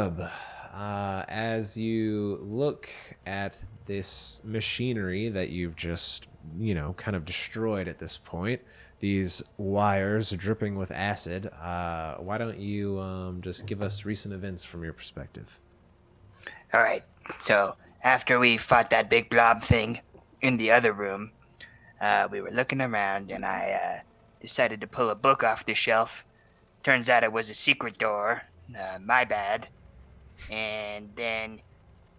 Grub, as you look at this machinery that you've just, kind of destroyed at this point, these wires dripping with acid, why don't you just give us recent events from your perspective? All right, so after we fought that big blob thing in the other room, we were looking around and I decided to pull a book off the shelf. Turns out it was a secret door. My bad. And then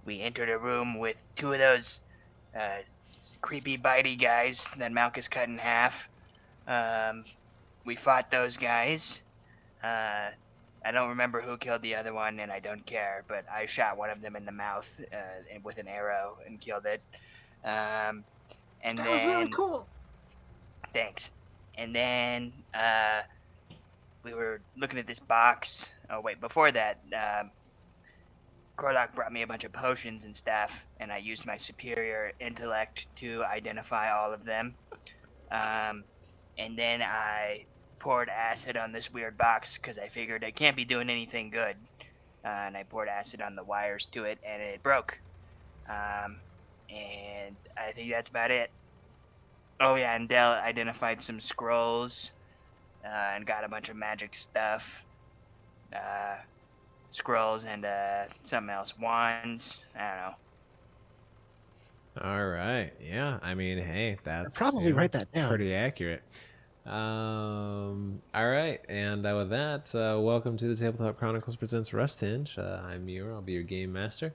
we entered a room with two of those creepy bitey guys that Malchus cut in half. We fought those guys. I don't remember who killed the other one, and I don't care, but I shot one of them in the mouth with an arrow and killed it. And that was really cool. Thanks. And then we were looking at this box. Oh, wait, before that, Korlak brought me a bunch of potions and stuff, and I used my superior intellect to identify all of them. And then I poured acid on this weird box because I figured it can't be doing anything good. And I poured acid on the wires to it, and it broke. And I think that's about it. Oh, yeah, and Dell identified some scrolls and got a bunch of magic stuff. Scrolls and something else. Wands. I don't know. All right. Yeah. I mean, hey, that's probably write that down. Pretty accurate. All right. And with that, welcome to the Tabletop Chronicles presents Rusthenge. I'm Meyore. I'll be your game master.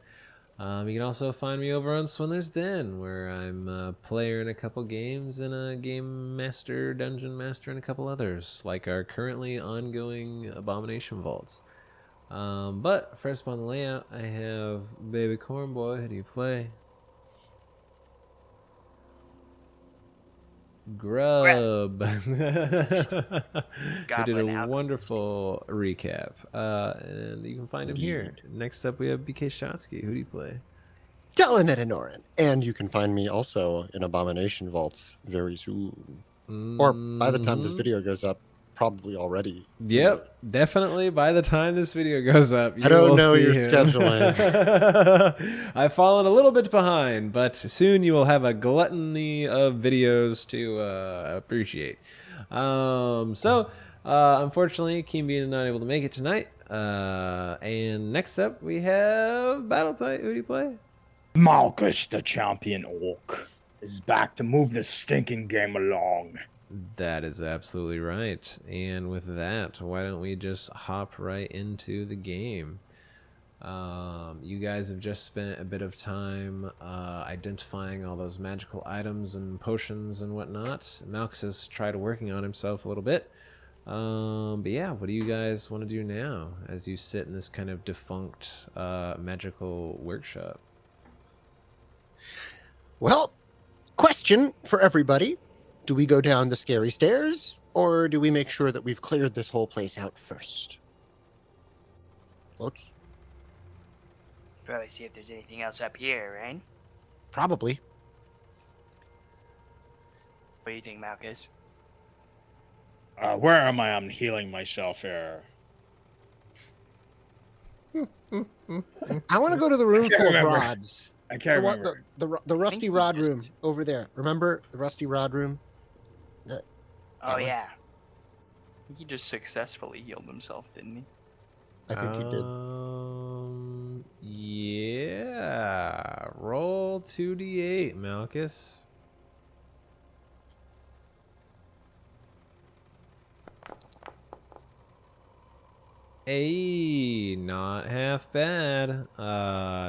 You can also find me over on Swindler's Den, where I'm a player in a couple games and a game master, dungeon master, and a couple others, like our currently ongoing Abomination Vaults. But first up on the layout, I have Babycornboi. Who do you play? Grub. Who did a wonderful recap. And you can find him here. Next up, we have BKSchatzki. Who do you play? Moran. And you can find me also in Abomination Vaults very soon. Or by the time this video goes up, probably already. Yep, definitely. By the time this video goes up, I don't know your scheduling. I've fallen a little bit behind, but soon you will have a gluttony of videos to appreciate. Unfortunately, KeenBean is not able to make it tonight. And next up, we have Battletight. Who do you play? Malchus, the champion orc, is back to move this stinking game along. That is absolutely right. And with that, why don't we just hop right into the game? You guys have just spent a bit of time identifying all those magical items and potions and whatnot. Malchus has tried working on himself a little bit. But yeah, what do you guys want to do now as you sit in this kind of defunct magical workshop? Well, question for everybody. Do we go down the scary stairs, or do we make sure that we've cleared this whole place out first? Votes? Probably see if there's anything else up here, right? Probably. What do you think, Malchus? Where am I? I'm healing myself here. I want to go to the room full of rods. I can't remember. The rusty rod room over there. Remember the rusty rod room? Oh, yeah. I think he just successfully healed himself, didn't he? I think he did. Yeah. Roll 2d8, Malchus. Hey, not half bad.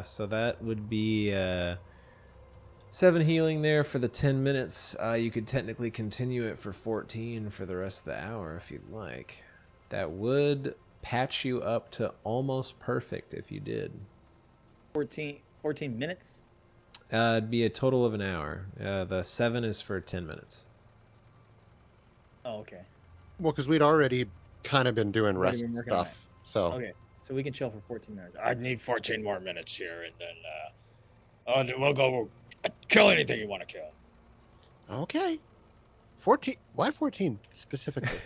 So that would be 7 healing there for the 10 minutes. You could technically continue it for 14 for the rest of the hour if you'd like. That would patch you up to almost perfect if you did. 14 minutes? It'd be a total of an hour. The 7 is for 10 minutes. Oh, okay. Well, because we'd already kind of been doing rest stuff. So okay, so we can chill for 14 minutes. I'd need 14 more minutes here, and then we'll go kill anything you want to kill. Okay. 14. Why 14 specifically?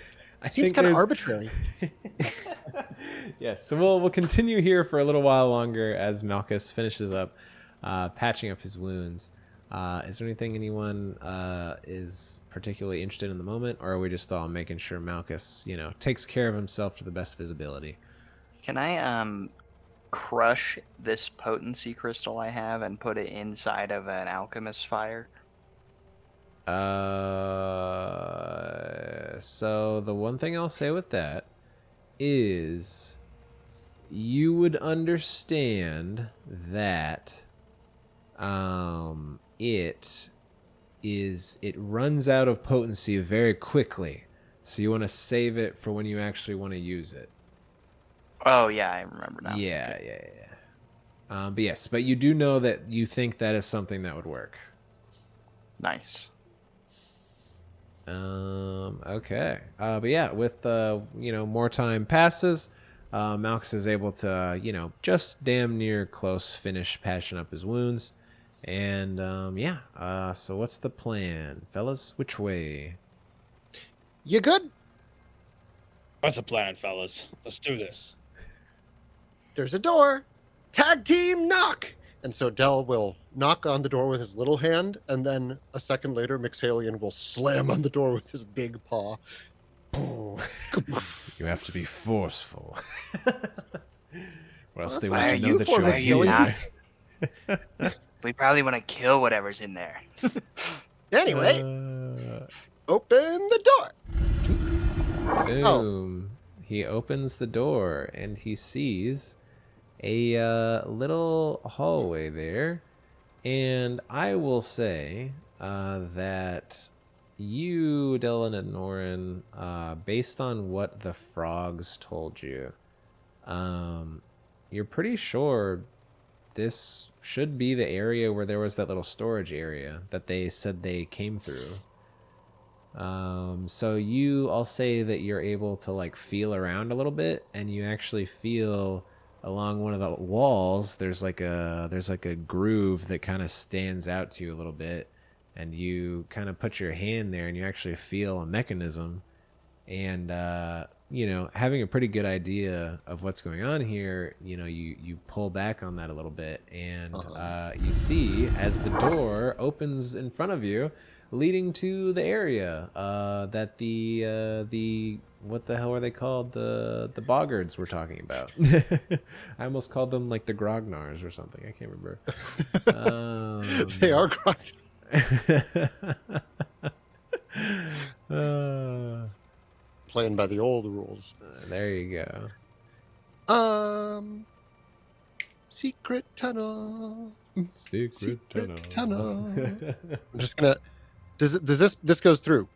I Seems think kind of there's- arbitrary. Yes, so we'll continue here for a little while longer as Malchus finishes up patching up his wounds. Is there anything anyone is particularly interested in the moment, or are we just all making sure Malchus, takes care of himself to the best visibility? Can I crush this potency crystal I have and put it inside of an alchemist fire? So the one thing I'll say with that is you would understand that it runs out of potency very quickly, so you want to save it for when you actually want to use it. Oh yeah, I remember now. Yeah. But yes, but you do know that you think that is something that would work. Nice. Okay. But yeah, with more time passes, Malchus is able to just damn near close finish patching up his wounds, and so what's the plan, fellas? Which way? You good? What's the plan, fellas? Let's do this. There's a door. Tag team knock. And so Dell will knock on the door with his little hand, and then a second later, Mixalian will slam on the door with his big paw. You have to be forceful, or else they Why won't are know you that for you're Mixalian? here. We probably want to kill whatever's in there. Anyway, open the door. Boom. He opens the door and he sees a little hallway there, and I will say that you, Dylan and Norin, based on what the frogs told you, you're pretty sure this should be the area where there was that little storage area that they said they came through. So I'll say that you're able to feel around a little bit, and you actually feel along one of the walls there's like a groove that kind of stands out to you a little bit, and you kind of put your hand there and you actually feel a mechanism, and having a pretty good idea of what's going on here, you pull back on that a little bit, and you see as the door opens in front of you, leading to the area that the what the hell are they called, the boggards we're talking about. I almost called them like the grognars or something. I can't remember. They are grognars. Playing by the old rules. There you go. Secret tunnel. Secret tunnel. I'm just gonna. Does this goes through?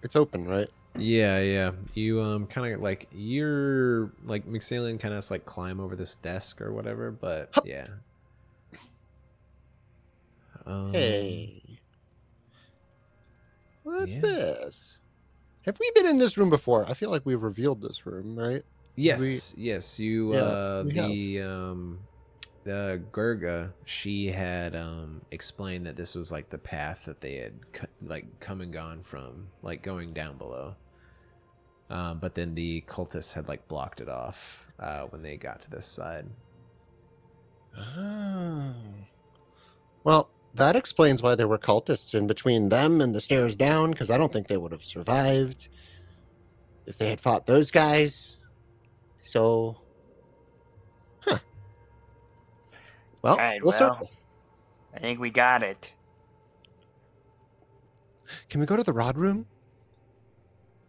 It's open, right? Yeah. You kind of you're Mixalian kind of climb over this desk or whatever, but Hup. yeah. Hey. What's yeah. this? Have we been in this room before? I feel like we've revealed this room, right? Yes. You we the Gurga, she had explained that this was the path that they had come and gone from, going down below. But then the cultists had blocked it off when they got to this side. Oh. Well, that explains why there were cultists in between them and the stairs down, because I don't think they would have survived if they had fought those guys. So, well, All right, we'll well, circle. I think we got it. Can we go to the rod room?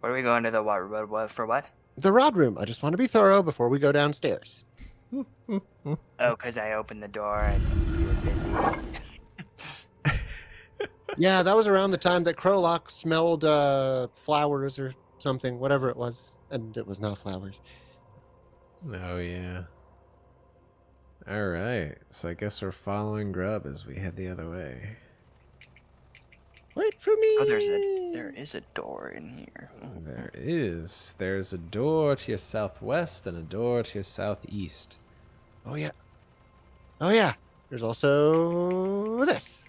What are we going to the what for what? The rod room. I just want to be thorough before we go downstairs. Oh, because I opened the door and you were busy. Yeah, that was around the time that Krolok smelled flowers or something, whatever it was. And it was not flowers. Oh, yeah. All right. So I guess we're following Grub as we head the other way. Wait for me. Oh, there is a door in here. There's a door to your southwest and a door to your southeast. Oh, yeah. There's also this.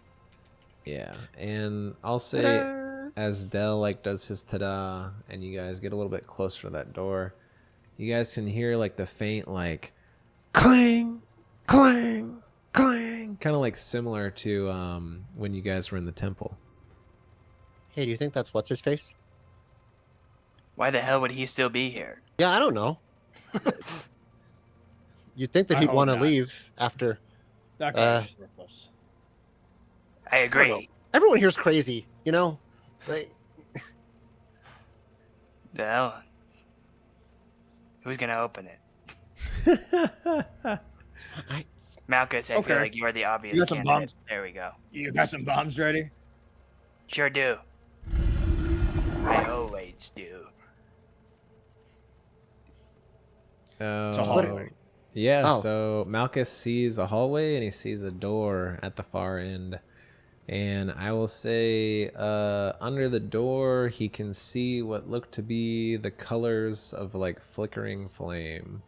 Yeah, and I'll say Ta-da! as Dell does his ta-da, and you guys get a little bit closer to that door, you guys can hear like the faint like clang, clang, clang, kind of like similar to when you guys were in the temple. Hey, do you think that's what's his face? Why the hell would he still be here? Yeah, I don't know. You'd think that I he'd hope want to not. leave after. That guy is worthless. I I don't know. agree. Everyone here's crazy, you know. Like, The hell? Who's gonna open it? I, Malchus, I feel Okay. like you're the obvious You got some candidate. bombs? There we go. You got some bombs ready? Sure do. I always do. It's a hallway. Yeah, Oh. so Malchus sees a hallway and he sees a door at the far end. And I will say under the door he can see what look to be the colors of like flickering flame.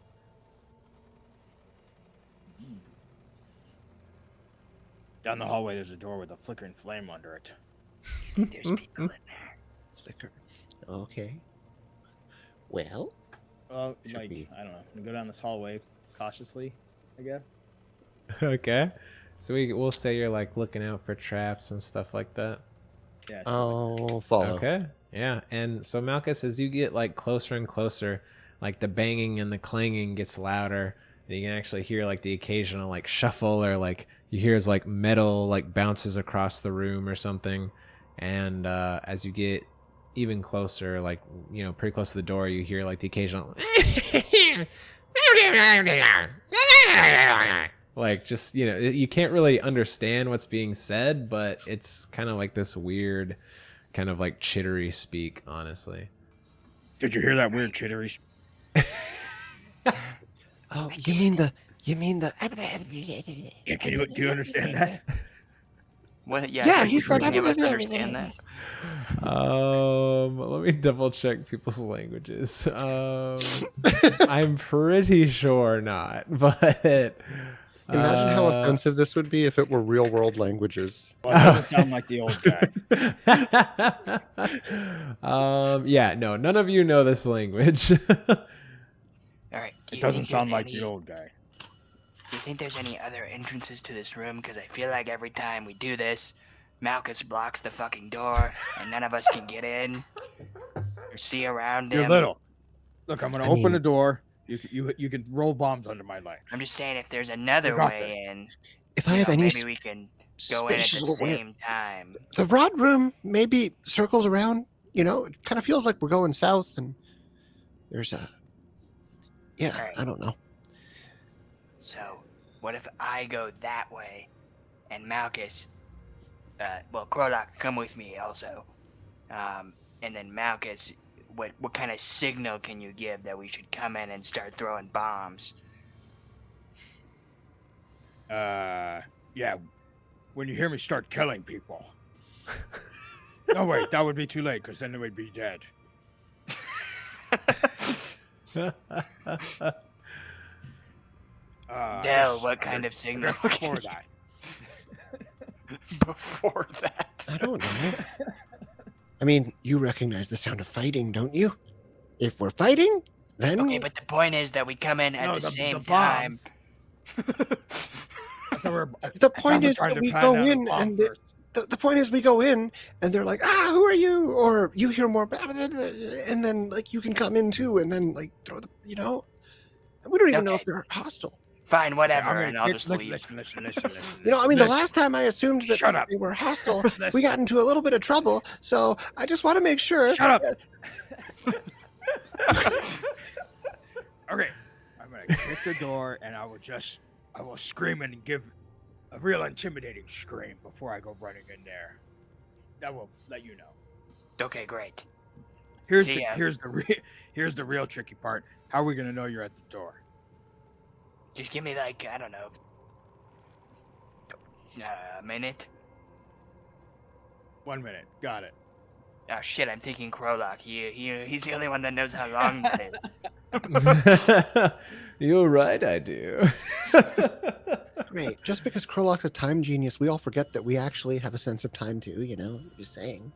Down the hallway, there's a door with a flickering flame under it. There's people in there. flicker. Okay. Well, Well, Should like, be. I don't know. We go down this hallway cautiously, I guess. Okay. So we'll say you're like looking out for traps and stuff like that. Yeah. sure. I'll follow. Okay. Yeah. And so Malchus, as you get like closer and closer, like the banging and the clanging gets louder. And you can actually hear like the occasional like shuffle or like you hear as like metal like bounces across the room or something. And as you get even closer, like, you know, pretty close to the door, you hear like the occasional like just, you know, you can't really understand what's being said, but it's kind of like this weird kind of like chittery speak, honestly. Did you hear that weird chittery? Oh, you mean the? Yeah, do you understand that? What? Yeah, Yeah, I he's think got any of us understand that. Let me double check people's languages. I'm pretty sure not, but Imagine how offensive this would be if it were real world languages. Well, it doesn't sound like the old guy. Yeah, no, none of you know this language. All right. do It you doesn't think there's sound like any- the old guy. Do you think there's any other entrances to this room? Because I feel like every time we do this, Malchus blocks the fucking door, and none of us can get in or see around him. You're little. Look, I'm gonna I open mean- the door. You can roll bombs under my legs. I'm just saying, if there's another got way in, If you I have know, any maybe we can go in at the spacious little same time. the rod room maybe circles around. You know, it kind of feels like we're going south, and there's a. Yeah, Right. I don't know. So, what if I go that way, and Malchus, Krolak, come with me also, and then Malchus, what kind of signal can you give that we should come in and start throwing bombs? Yeah. When you hear me start killing people. No, wait, that would be too late because then they would be dead. Dell, what kind of signal? Before that. Before that. I don't know. I mean, you recognize the sound of fighting, don't you? If we're fighting, then Okay, but the point is that we come in at No, the same bombs. time. I thought we were- the I point thought is trying that to we plan go out a in, bomb and first. the point is we go in, and they're like, who are you? Or you hear more, and then like you can come in too, and then like throw the, you know, we don't even know Okay. if they're hostile. Fine, Yeah, whatever, I'm gonna and I'll kick- just listen, leave. Listen. You know, I mean, the listen. last time I assumed that Shut up. they were hostile, Listen. we got into a little bit of trouble. So I just want to make sure. Shut up. Okay, I'm gonna kick the door, and I will scream and give a real intimidating scream before I go running in there. That will let you know. Okay, great. Here's See ya. here's the real tricky part. How are we gonna know you're at the door? Just give me like, I don't know, a minute. 1 minute. Got it. Oh shit, I'm thinking Krolak. He's the only one that knows how long that is. You're right, I do. Great. Just because Krolak's a time genius, we all forget that we actually have a sense of time too. You know, just saying.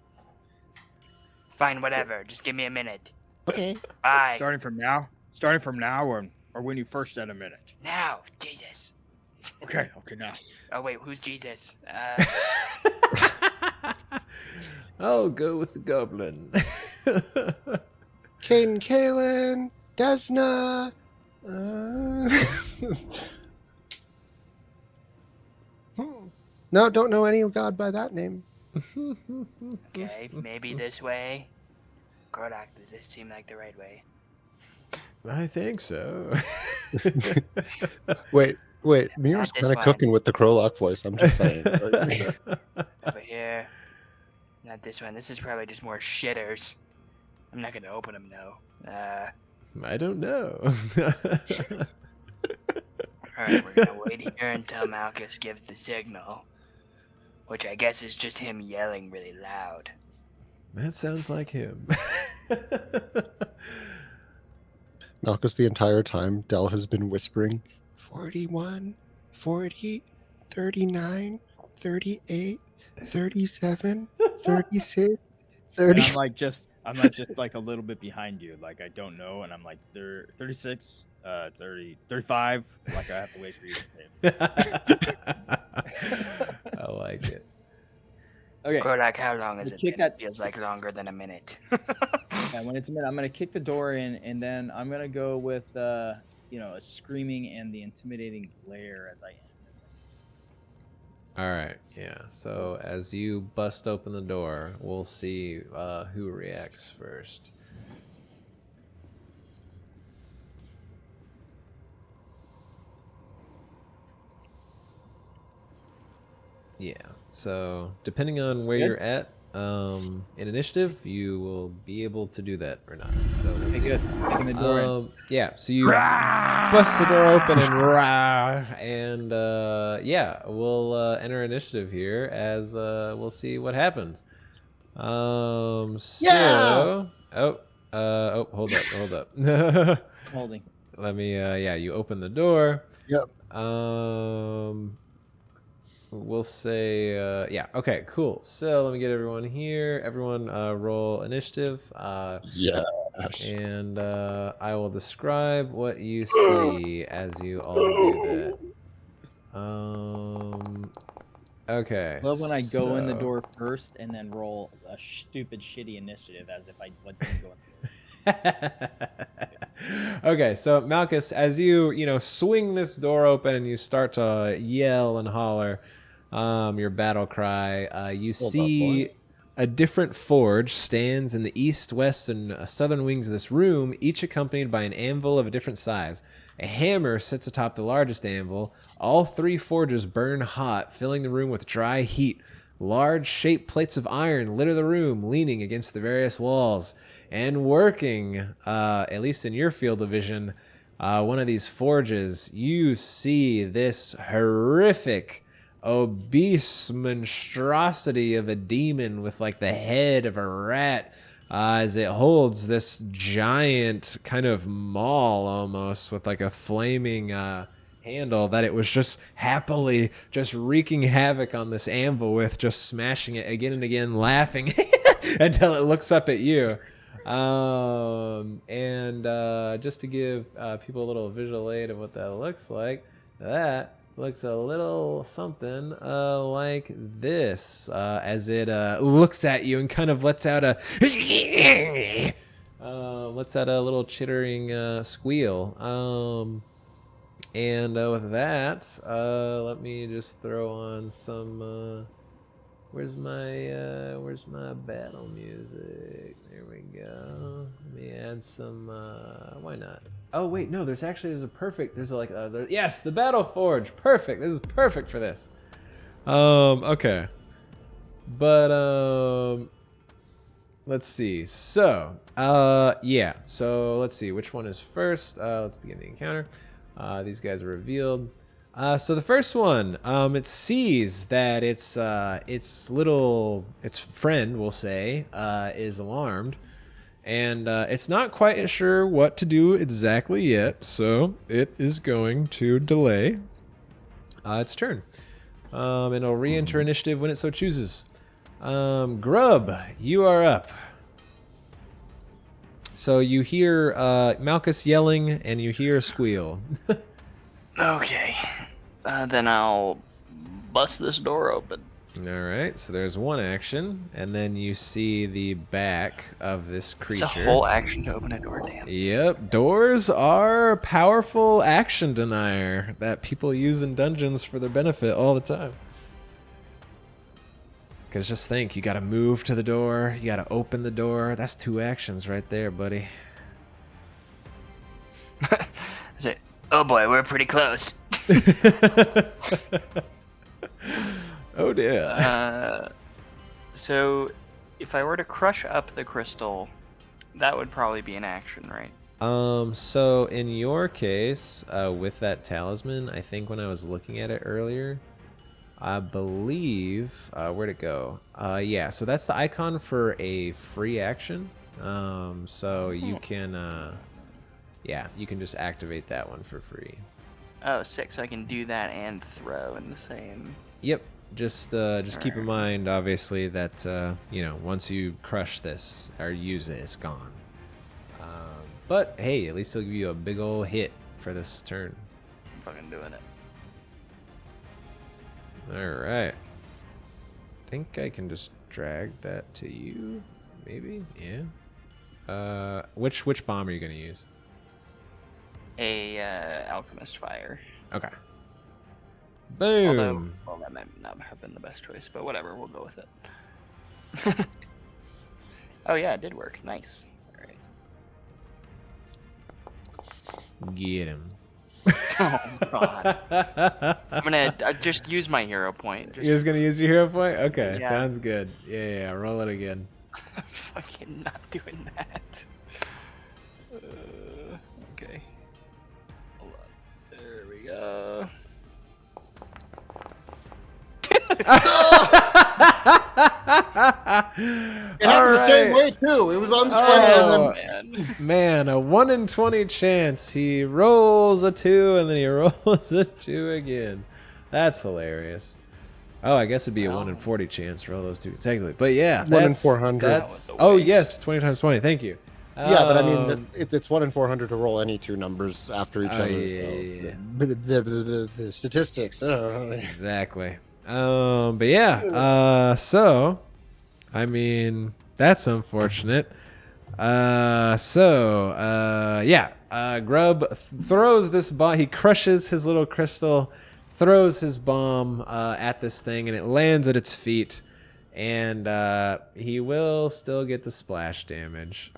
Fine, whatever. Just give me a minute. Okay. Bye. Starting from now. Starting from now or when you first said a minute? Now, Jesus. Okay, now. Oh wait, who's Jesus? I'll go with the goblin. Caden Kalen, Desna. No, don't know any god by that name. Okay, maybe this way. Kodak, does this seem like the right way? I think so. Wait, Meyore's this kind of one. cooking with the Krolak voice. I'm just saying. Over here. Not this one. This is probably just more shitters. I'm not gonna open them though. I don't know. Alright, we're gonna wait here until Malchus gives the signal. Which I guess is just him yelling really loud. That sounds like him. Malchus, the entire time, Del has been whispering 41, 40, 39, 38, 37, 36, 30. And I'm like just like a little bit behind you. Like I don't know, and I'm like 36, 30, 35. Like I have to wait for you to say it first. I like it. Okay. Kodak, how long has You it kick been? that- It feels like longer than a minute. Yeah, when it's a minute, I'm gonna kick the door in, and then I'm gonna go with a screaming and the intimidating glare as I enter. All right, yeah. So as you bust open the door, we'll see who reacts first. Yeah. So depending on where Good. you're at in initiative, you will be able to do that or not. So we'll Okay, see. good. Kicking the door in. Yeah, so you bust the door open and yeah, we'll enter initiative here as we'll see what happens. So hold up. Holding. Let me yeah, you open the door. Yep. We'll say yeah, okay, cool. So let me get everyone here. Everyone roll initiative. Yeah. And I will describe what you see as you all do that. Okay. Love when I go in the so- door first and then roll a stupid shitty initiative as if I didn't go in the door. Okay, so Malchus, as you swing this door open and you start to yell and holler your battle cry, you Hold up, see boy. a different forge stands in the east, west, and southern wings of this room, each accompanied by an anvil of a different size. A hammer sits atop the largest anvil. All three forges burn hot, filling the room with dry heat. Large shaped plates of iron litter the room, leaning against the various walls. And working, at least in your field of vision, one of these forges, you see this horrific, obese monstrosity of a demon with like the head of a rat, as it holds this giant kind of maul almost with like a flaming handle that it was just happily just wreaking havoc on this anvil with, just smashing it again and again, laughing until it looks up at you. Just to give people a little visual aid of what that looks like, that looks a little something like this, as it looks at you and kind of lets out a little chittering squeal. With that, let me just throw on some. Where's my battle music? There we go. Let me add some. Why not? Oh wait, no. There's yes, the Battle Forge. Perfect. This is perfect for this. Okay. But let's see. So yeah. So let's see which one is first. Let's begin the encounter. These guys are revealed. So the first one, it sees that its friend, we'll say, is alarmed, and it's not quite sure what to do exactly yet. So it is going to delay its turn, and it'll re-enter initiative when it so chooses. Grub, you are up. So you hear Malchus yelling, and you hear a squeal. Okay. Then I'll bust this door open. All right, so there's one action, and then you see the back of this creature. It's a whole action to open a door, damn. Yep, doors are powerful action denier that people use in dungeons for their benefit all the time. Because just think, you got to move to the door, you got to open the door. That's 2 actions right there, buddy. Oh boy, we're pretty close. Oh dear. So, if I were to crush up the crystal, that would probably be an action, right? So in your case, with that talisman, I think when I was looking at it earlier, I believe, where'd it go? Yeah, so that's the icon for a free action. So you can, yeah, you can just activate that one for free. Oh, sick, so I can do that and throw in the same... Yep. Just keep in mind, obviously, that, you know, once you crush this or use it, it's gone. But, hey, at least it'll give you a big ol' hit for this turn. I'm fucking doing it. Alright. I think I can just drag that to you, maybe? Yeah. Which bomb are you going to use? Alchemist fire. Okay. Boom! Although, well, that might not have been the best choice, but whatever, we'll go with it. Oh yeah, it did work. Nice. Alright. Get him. Oh god. I'm gonna just use my hero point. You're just gonna use your hero point? Okay, Yeah. sounds good. Yeah, roll it again. I'm fucking not doing that. Okay. Hold on. There we go. It happened the same way too. It was on the 20 Oh, and then man, a 1 in 20 chance. He rolls a 2 and then he rolls a 2 again. That's hilarious. Oh, I guess it'd be a 1 in 40 chance. Roll those 2 technically, but yeah, 1 in that's 400. That's Oh, it's a yes, 20 times 20. Thank you. yeah, but I mean, it's 1 in 400 to roll any 2 numbers after each Oh, other. yeah. So the statistics. Exactly. But yeah, so I mean, that's unfortunate. Grub throws this bomb. He crushes his little crystal, throws his bomb at this thing, and it lands at its feet. And he will still get the splash damage.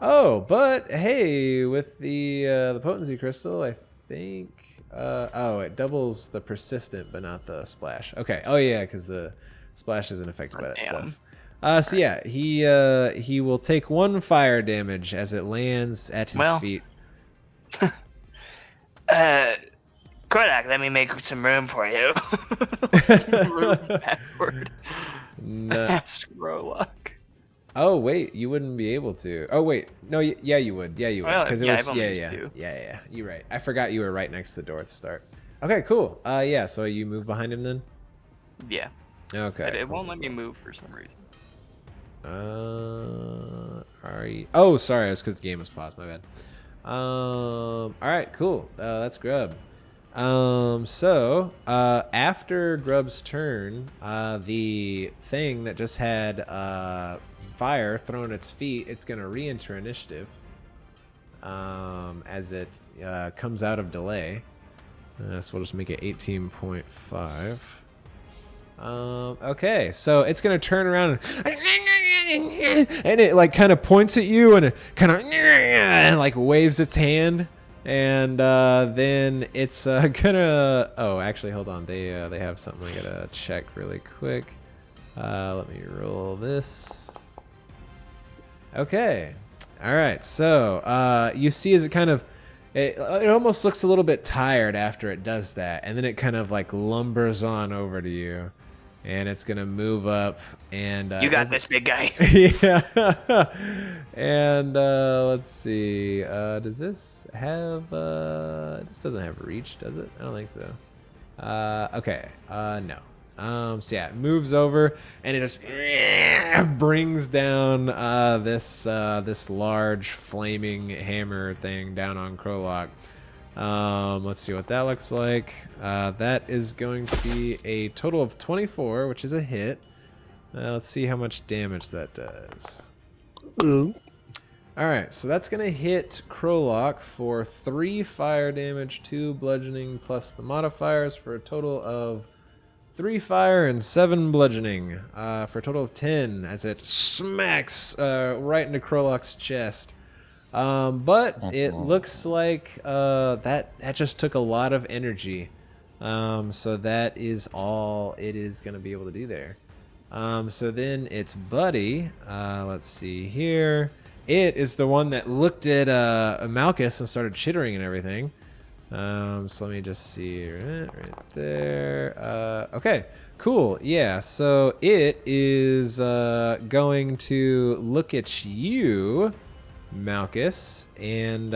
Oh, but hey, with the potency crystal, I think. It doubles the persistent, but not the splash. Okay. Oh yeah, because the splash isn't affected by that stuff. So yeah, he will take 1 fire damage as it lands at his feet. Kodak, let me make some room for you. Move backward. No. Fast Rolock. Oh wait, you wouldn't be able to. Oh wait, no, yeah you would. Yeah you would. Well, Because yeah, it I've was only used 2. yeah. You're right. I forgot you were right next to the door at the start. Okay, cool. Yeah. So you move behind him then. Yeah. Okay. It won't let me move for some reason. Are you? Oh, sorry. It's because the game was paused. My bad. All right. Cool. That's Grub. After Grub's turn, the thing that just had fire thrown at its feet, it's gonna re-enter initiative. As it comes out of delay. So we'll just make it 18.5. Okay, so it's gonna turn around and it like kind of points at you and it kind of like waves its hand, and then it's gonna. Oh, actually, hold on. They have something I gotta check really quick. Let me roll this. Okay. All right. So you see as it kind of. It almost looks a little bit tired after it does that, and then it kind of like lumbers on over to you, and it's gonna move up and You got this, big guy. yeah. And let's see, does this have this doesn't have reach, does it? I don't think so. Okay, no. So yeah, it moves over and it just brings down this large flaming hammer thing down on Krolok. Let's see what that looks like. That is going to be a total of 24, which is a hit. Let's see how much damage that does. Alright, so that's going to hit Krolok for 3 fire damage, 2 bludgeoning, plus the modifiers for a total of 3 fire and 7 bludgeoning, for a total of 10 as it smacks right into Krolok's chest. But it looks like that just took a lot of energy. So that is all it is going to be able to do there. So then its buddy, let's see here. It is the one that looked at Malchus and started chittering and everything. So let me just see right there. Okay, cool. Yeah, so it is going to look at you, Malchus, and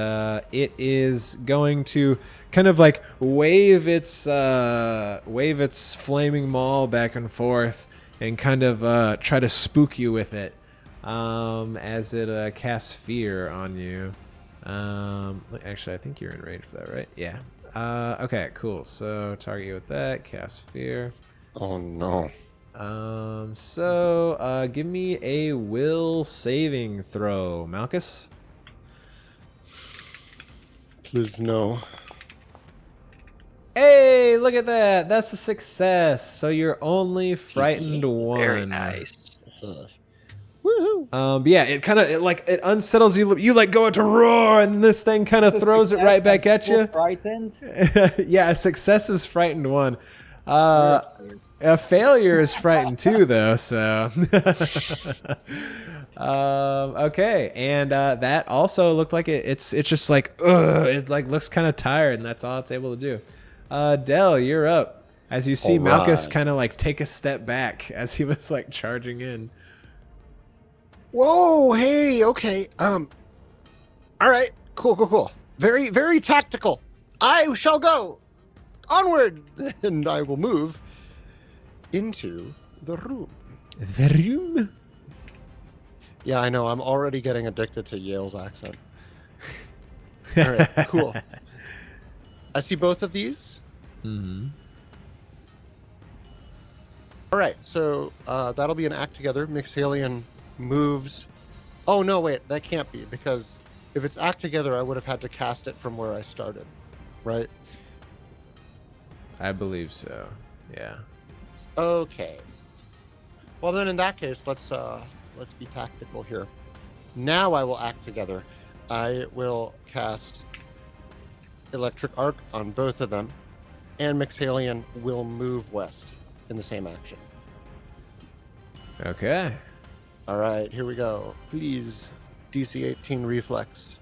it is going to kind of like wave its flaming maul back and forth and kind of try to spook you with it. As it casts fear on you. Actually, I think you're in range for that, right? Yeah. Okay, cool. So target you with that. Cast fear. Oh no. So give me a will saving throw, Malchus. Please no. Hey, look at that. That's a success. So you're only frightened one. Very nice. Woohoo! Yeah, it unsettles you. You like go to roar, and this thing kind of throws it right back at you. Frightened. Yeah, a success is frightened one. A failure is frightened two, though. So, okay, and that also looked like it's just like it like looks kind of tired, and that's all it's able to do. Del, you're up. As you see, Malchus kind of like take a step back as he was like charging in. Whoa, hey, okay. All right, cool. Very, very tactical. I shall go onward, and I will move into the room. The room? Yeah, I know. I'm already getting addicted to Yale's accent. All right, cool. I see both of these. Mm-hmm. All right, so that'll be an act together. Mixalian moves. Oh no, wait, that can't be, because if it's act together, I would have had to cast it from where I started, right? I believe so. Yeah. Okay. Well, then in that case, let's be tactical here. Now I will act together. I will cast Electric Arc on both of them, and Mixalian will move west in the same action. Okay. All right, here we go. Please, DC 18 reflex.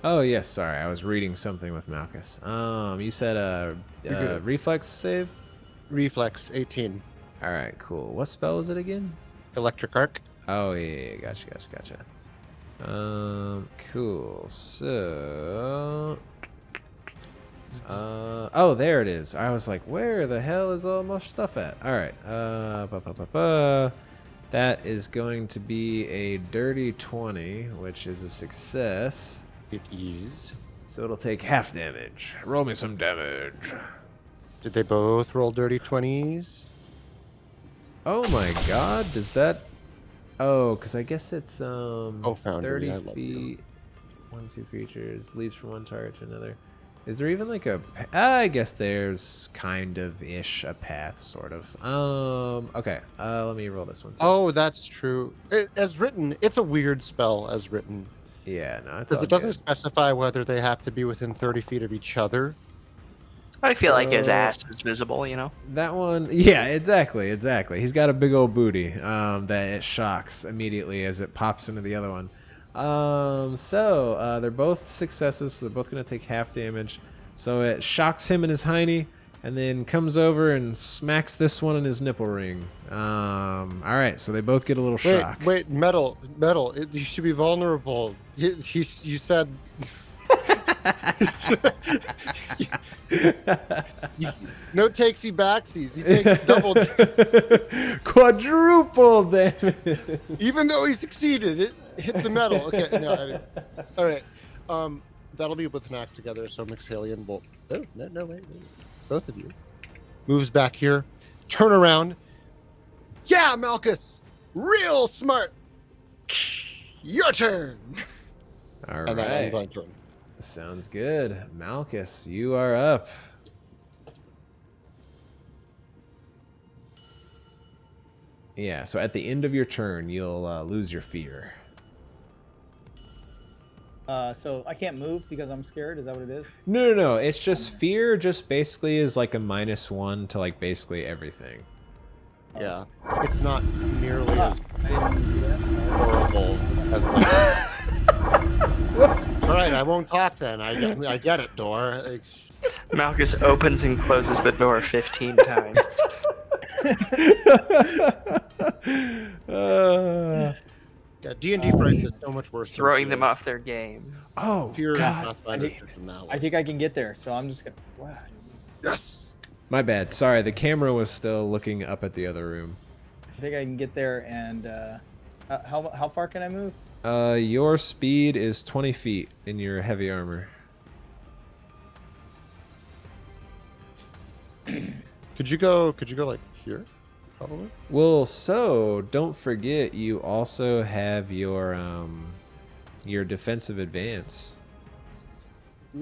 Oh yes, sorry, I was reading something with Malchus. You said reflex save. Reflex 18. All right, cool. What spell is it again? Electric Arc. Oh yeah, gotcha. Cool. So, oh, there it is. I was like, where the hell is all my stuff at? All right. That is going to be a dirty 20, which is a success. It is. So it'll take half damage. Roll me some damage. Did they both roll dirty 20s? Oh my god, does that... Oh, because I guess it's Foundry, 30 I love feet. 1-2 creatures, leaps from one target to another. Is there even like a... I guess there's kind of-ish a path, sort of. Okay, let me roll this one. Oh, that's true. As written, it's a weird spell as written. Yeah, no, it's Because all it doesn't good. specify whether they have to be within 30 feet of each other. I feel like his So- ass is visible, you know? That one, yeah, exactly. He's got a big old booty that it shocks immediately as it pops into the other one. So they're both successes, so they're both going to take half damage. So it shocks him in his hiney, and then comes over and smacks this one in his nipple ring. All right, so they both get a little shock. Wait, metal. You should be vulnerable. You said... No takesy backsies. He takes double. Quadruple damage. Even though he succeeded, it hit the metal. Okay, no, I didn't. All right. That'll be with an act together. So Mixhalion will. Oh, no, wait. Both of you moves back here. Turn around. Yeah, Malchus. Real smart. Your turn. All And then I'm right. going to him. Sounds good. Malchus, you are up. Yeah, so at the end of your turn, you'll lose your fear. So I can't move because I'm scared. Is that what it is? No. It's just fear. Just basically is like a -1 to like basically everything. Yeah, it's not nearly as I didn't do that. horrible as. All right, I won't talk then. I get it, Dor. Malchus opens and closes the door 15 times. Yeah, D&D Frightened is so much worse. Throwing them off their game. Oh, Fear God. Pathfinder from that I think I can get there, so I'm just gonna. Wow. Yes. My bad. Sorry, the camera was still looking up at the other room. I think I can get there, and how far can I move? Your speed is 20 feet in your heavy armor. Could you go like here? Probably. Well, so don't forget you also have your defensive advance.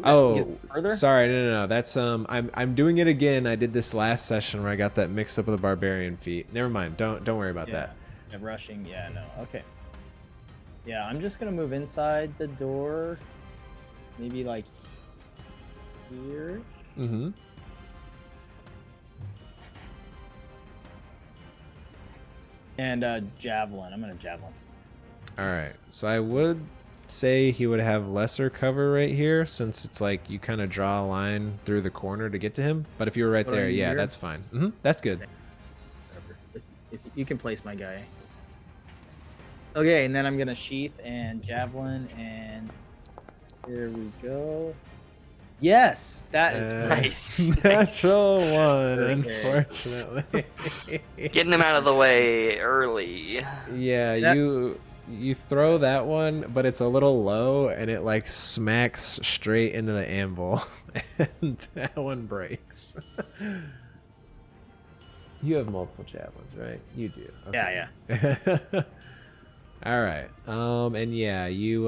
Oh, Gets further? sorry, no. That's I'm doing it again. I did this last session where I got that mixed up with the barbarian feat. Never mind. Don't worry about that. Yeah, rushing. Yeah, no. Okay. Yeah, I'm just gonna move inside the door. Maybe like here. Mm-hmm. And javelin. I'm gonna javelin. All right. So I would say he would have lesser cover right here since it's like you kind of draw a line through the corner to get to him. But if you were right What, there, right yeah, here? that's fine. Mm-hmm. That's good. Whatever. If you can place my guy. Okay, and then I'm gonna sheath and javelin, and here we go. Yes, that is Nice. Natural one, Okay. unfortunately. Getting them out of the way early. Yeah, That- you throw that one, but it's a little low, and it like smacks straight into the anvil, and that one breaks. You have multiple javelins, right? You do. Yeah, yeah. All right. And yeah, you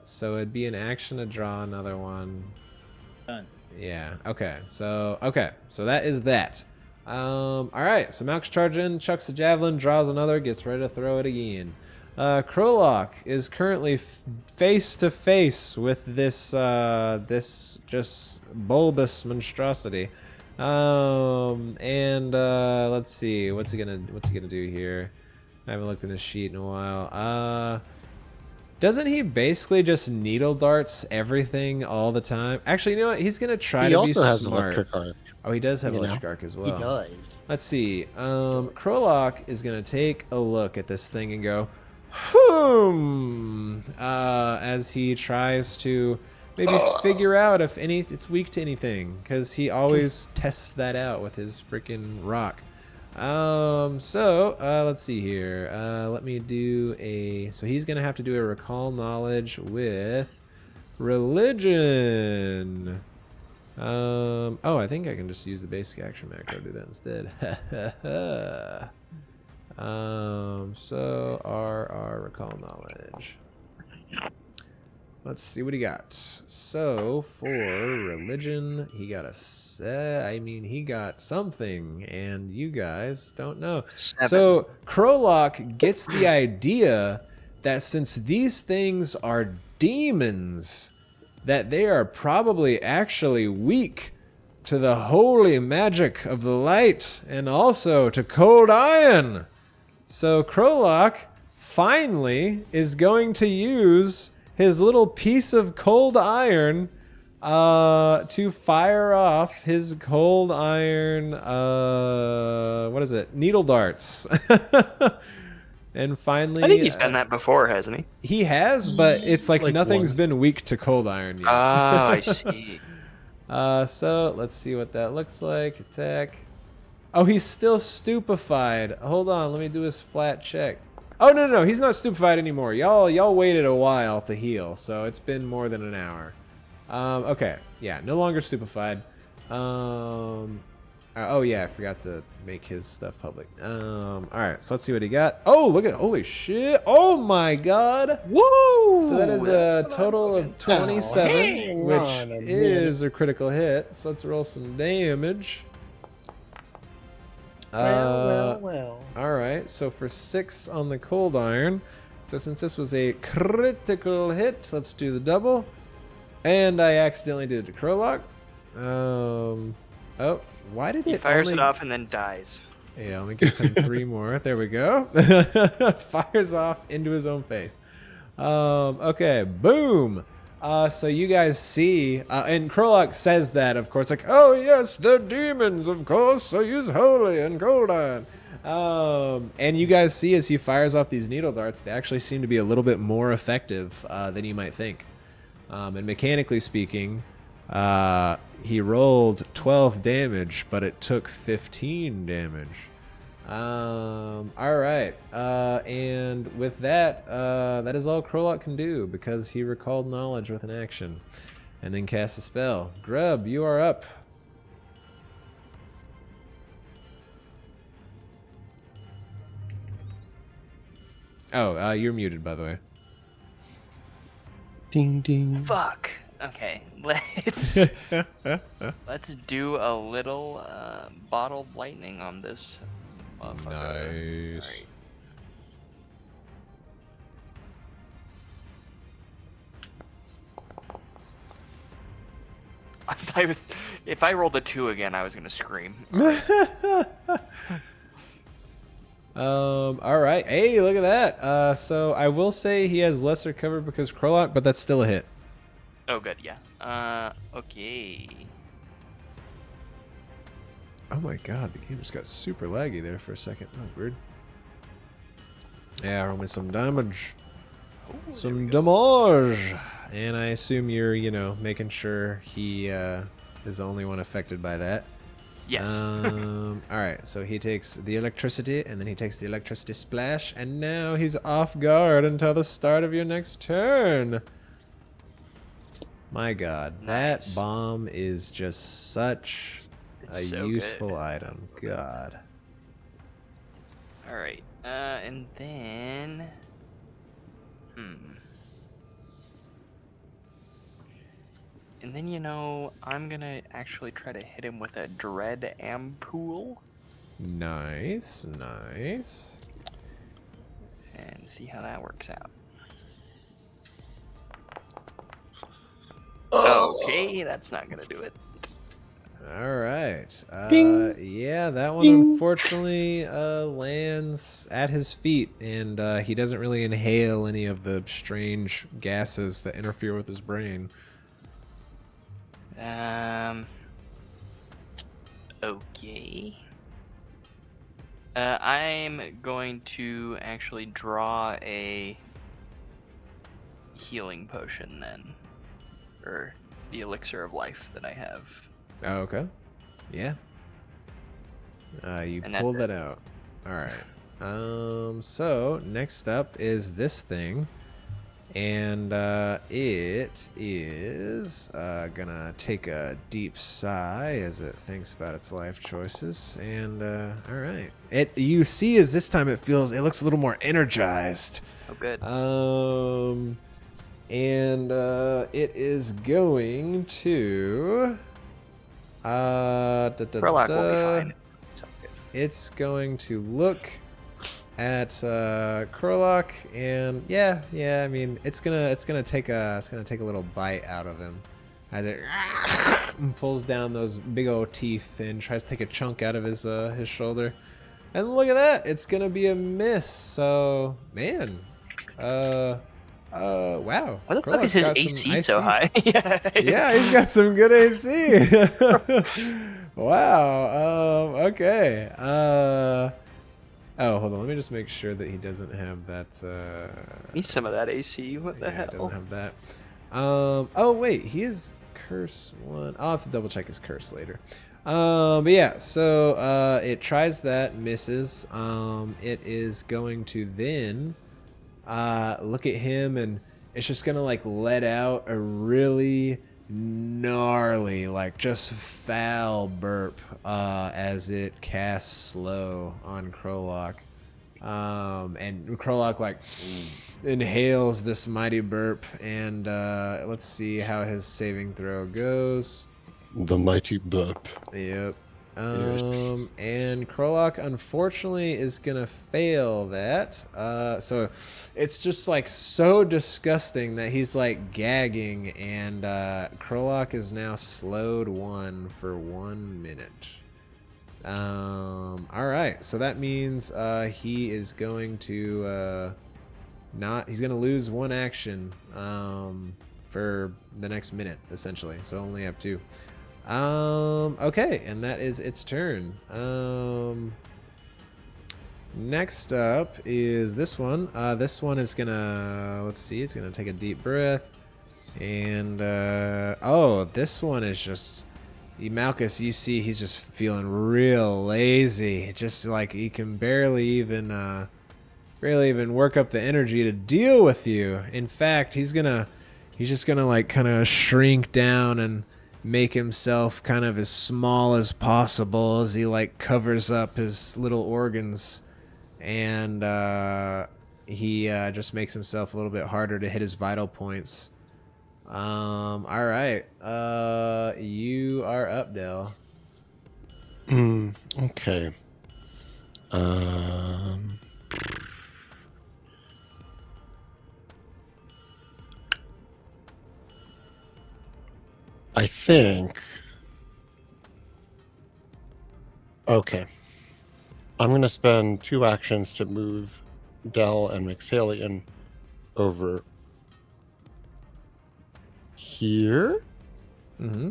so it'd be an action to draw another one. done. Yeah. Okay. So that is that. All right. So Malchus charges in, chucks the javelin, draws another, gets ready to throw it again. Krolok is currently face to face with this this just bulbous monstrosity. Let's see, what's he gonna do here? I haven't looked in his sheet in a while. Doesn't he basically just needle darts everything all the time? Actually, you know what? He's gonna try He to be also has smart. electric arc. Oh, he does have You know? electric arc as well. He does. Let's see. Krolok is gonna take a look at this thing and go, as he tries to maybe figure out if it's weak to anything, because he always tests that out with his freaking rock. Let's see here. Let me do so he's gonna have to do a recall knowledge with religion. I think I can just use the basic action macro to do that instead. So our recall knowledge. Let's see what he got. So for religion, he got he got something, and you guys don't know. 7. So Krolok gets the idea that since these things are demons, that they are probably actually weak to the holy magic of the light and also to cold iron. So Krolok finally is going to use his little piece of cold iron to fire off his cold iron, what is it? Needle darts. And finally, I think he's done that before, hasn't he? he has, but it's like Like nothing's once. been weak to cold iron yet. Oh, I see. So let's see what that looks like. Attack. Oh, he's still stupefied. Hold on, let me do his flat check. Oh no, he's not stupefied anymore. Y'all waited a while to heal, so it's been more than an hour. Okay, yeah, no longer stupefied. Oh yeah, I forgot to make his stuff public. All right, so let's see what he got. Oh, look at, holy shit! Oh my god! Woo! So that is a total of 27, hang which on a is a critical hit. So let's roll some damage. Well. All right, so for 6 on the cold iron. So since this was a critical hit, let's do the double. And I accidentally did it to Krolok. Oh, why did He it fires only... it off and then dies. Yeah, let me give him 3 more. There we go. Fires off into his own face. Okay, boom. So you guys see, and Krolok says that, of course, like, oh yes, they're demons, of course, so use holy and cold iron. And you guys see as he fires off these needle darts, they actually seem to be a little bit more effective than you might think. And mechanically speaking, he rolled 12 damage, but it took 15 damage. All right. And with that, that is all Krolok can do because he recalled knowledge with an action and then cast a spell. Grub, you are up. Oh, you're muted, by the way. Ding ding. Fuck. Okay, let's do a little bottled lightning on this motherfucker. Nice. Alright. If I rolled a 2 again, I was gonna scream. All right. Hey, look at that. So I will say he has lesser cover because Krolok, but that's still a hit. Oh, good, yeah. Okay. Oh my god, the game just got super laggy there for a second. That was weird. Yeah, roll me some damage. Ooh, Some damage. And I assume you're, you know, making sure he is the only one affected by that. Yes. Alright, so he takes the electricity, and then he takes the electricity splash, and now he's off guard until the start of your next turn. My god, Nice. that bomb is just such It's a so useful good. item. God. Alright, and then... And then, you know, I'm gonna actually try to hit him with a Dread Ampoule Nice, nice. and see how that works out. Okay, that's not gonna do it. All right. Ding. Yeah, that one Ding. unfortunately lands at his feet, and he doesn't really inhale any of the strange gases that interfere with his brain. Okay. I'm going to actually draw a healing potion then. Or the elixir of life that I have. Oh, okay. Yeah. You And that's pulled it. that out. All right. So next up is this thing, and it is gonna take a deep sigh as it thinks about its life choices. And all right, you see as this time it looks a little more energized. Oh, good. And it is going to Krolok will be fine. It's all good. it's going to look at Krolok, and yeah, I mean it's gonna take a little bite out of him as it pulls down those big old teeth and tries to take a chunk out of his shoulder. And look at that, it's gonna be a miss. So man, wow. Why the fuck Krolok's is his got some AC so ICs. high? Yeah, he's got some good AC. Wow. Okay. Oh, hold on. Let me just make sure that he doesn't have that. Need some of that AC. What the Yeah, hell? doesn't have that. Oh wait, he is curse one. I'll have to double check his curse later. But yeah, so it tries that, misses. It is going to then look at him, and it's just gonna like let out a really gnarly, like just foul burp as it casts slow on Krolok. And Krolok like inhales this mighty burp, and let's see how his saving throw goes. The mighty burp. Yep. And Krolok unfortunately is gonna fail that. So it's just like so disgusting that he's like gagging, and Krolok is now slowed 1 for 1 minute. All right, so that means he is going to he's gonna lose 1 action for the next minute essentially. So only have 2. Okay, and that is its turn. Next up is this one. This one is gonna, let's see, it's gonna take a deep breath. And, oh, this one is just, Malchus, you see he's just feeling real lazy. Just like he can barely even work up the energy to deal with you. In fact, he's just gonna like kind of shrink down and make himself kind of as small as possible as he like covers up his little organs, and he just makes himself a little bit harder to hit his vital points. All right, you are up, Dell. Okay. I think. Okay. I'm going to spend 2 actions to move Dell and Mixalian over here. Mm-hmm.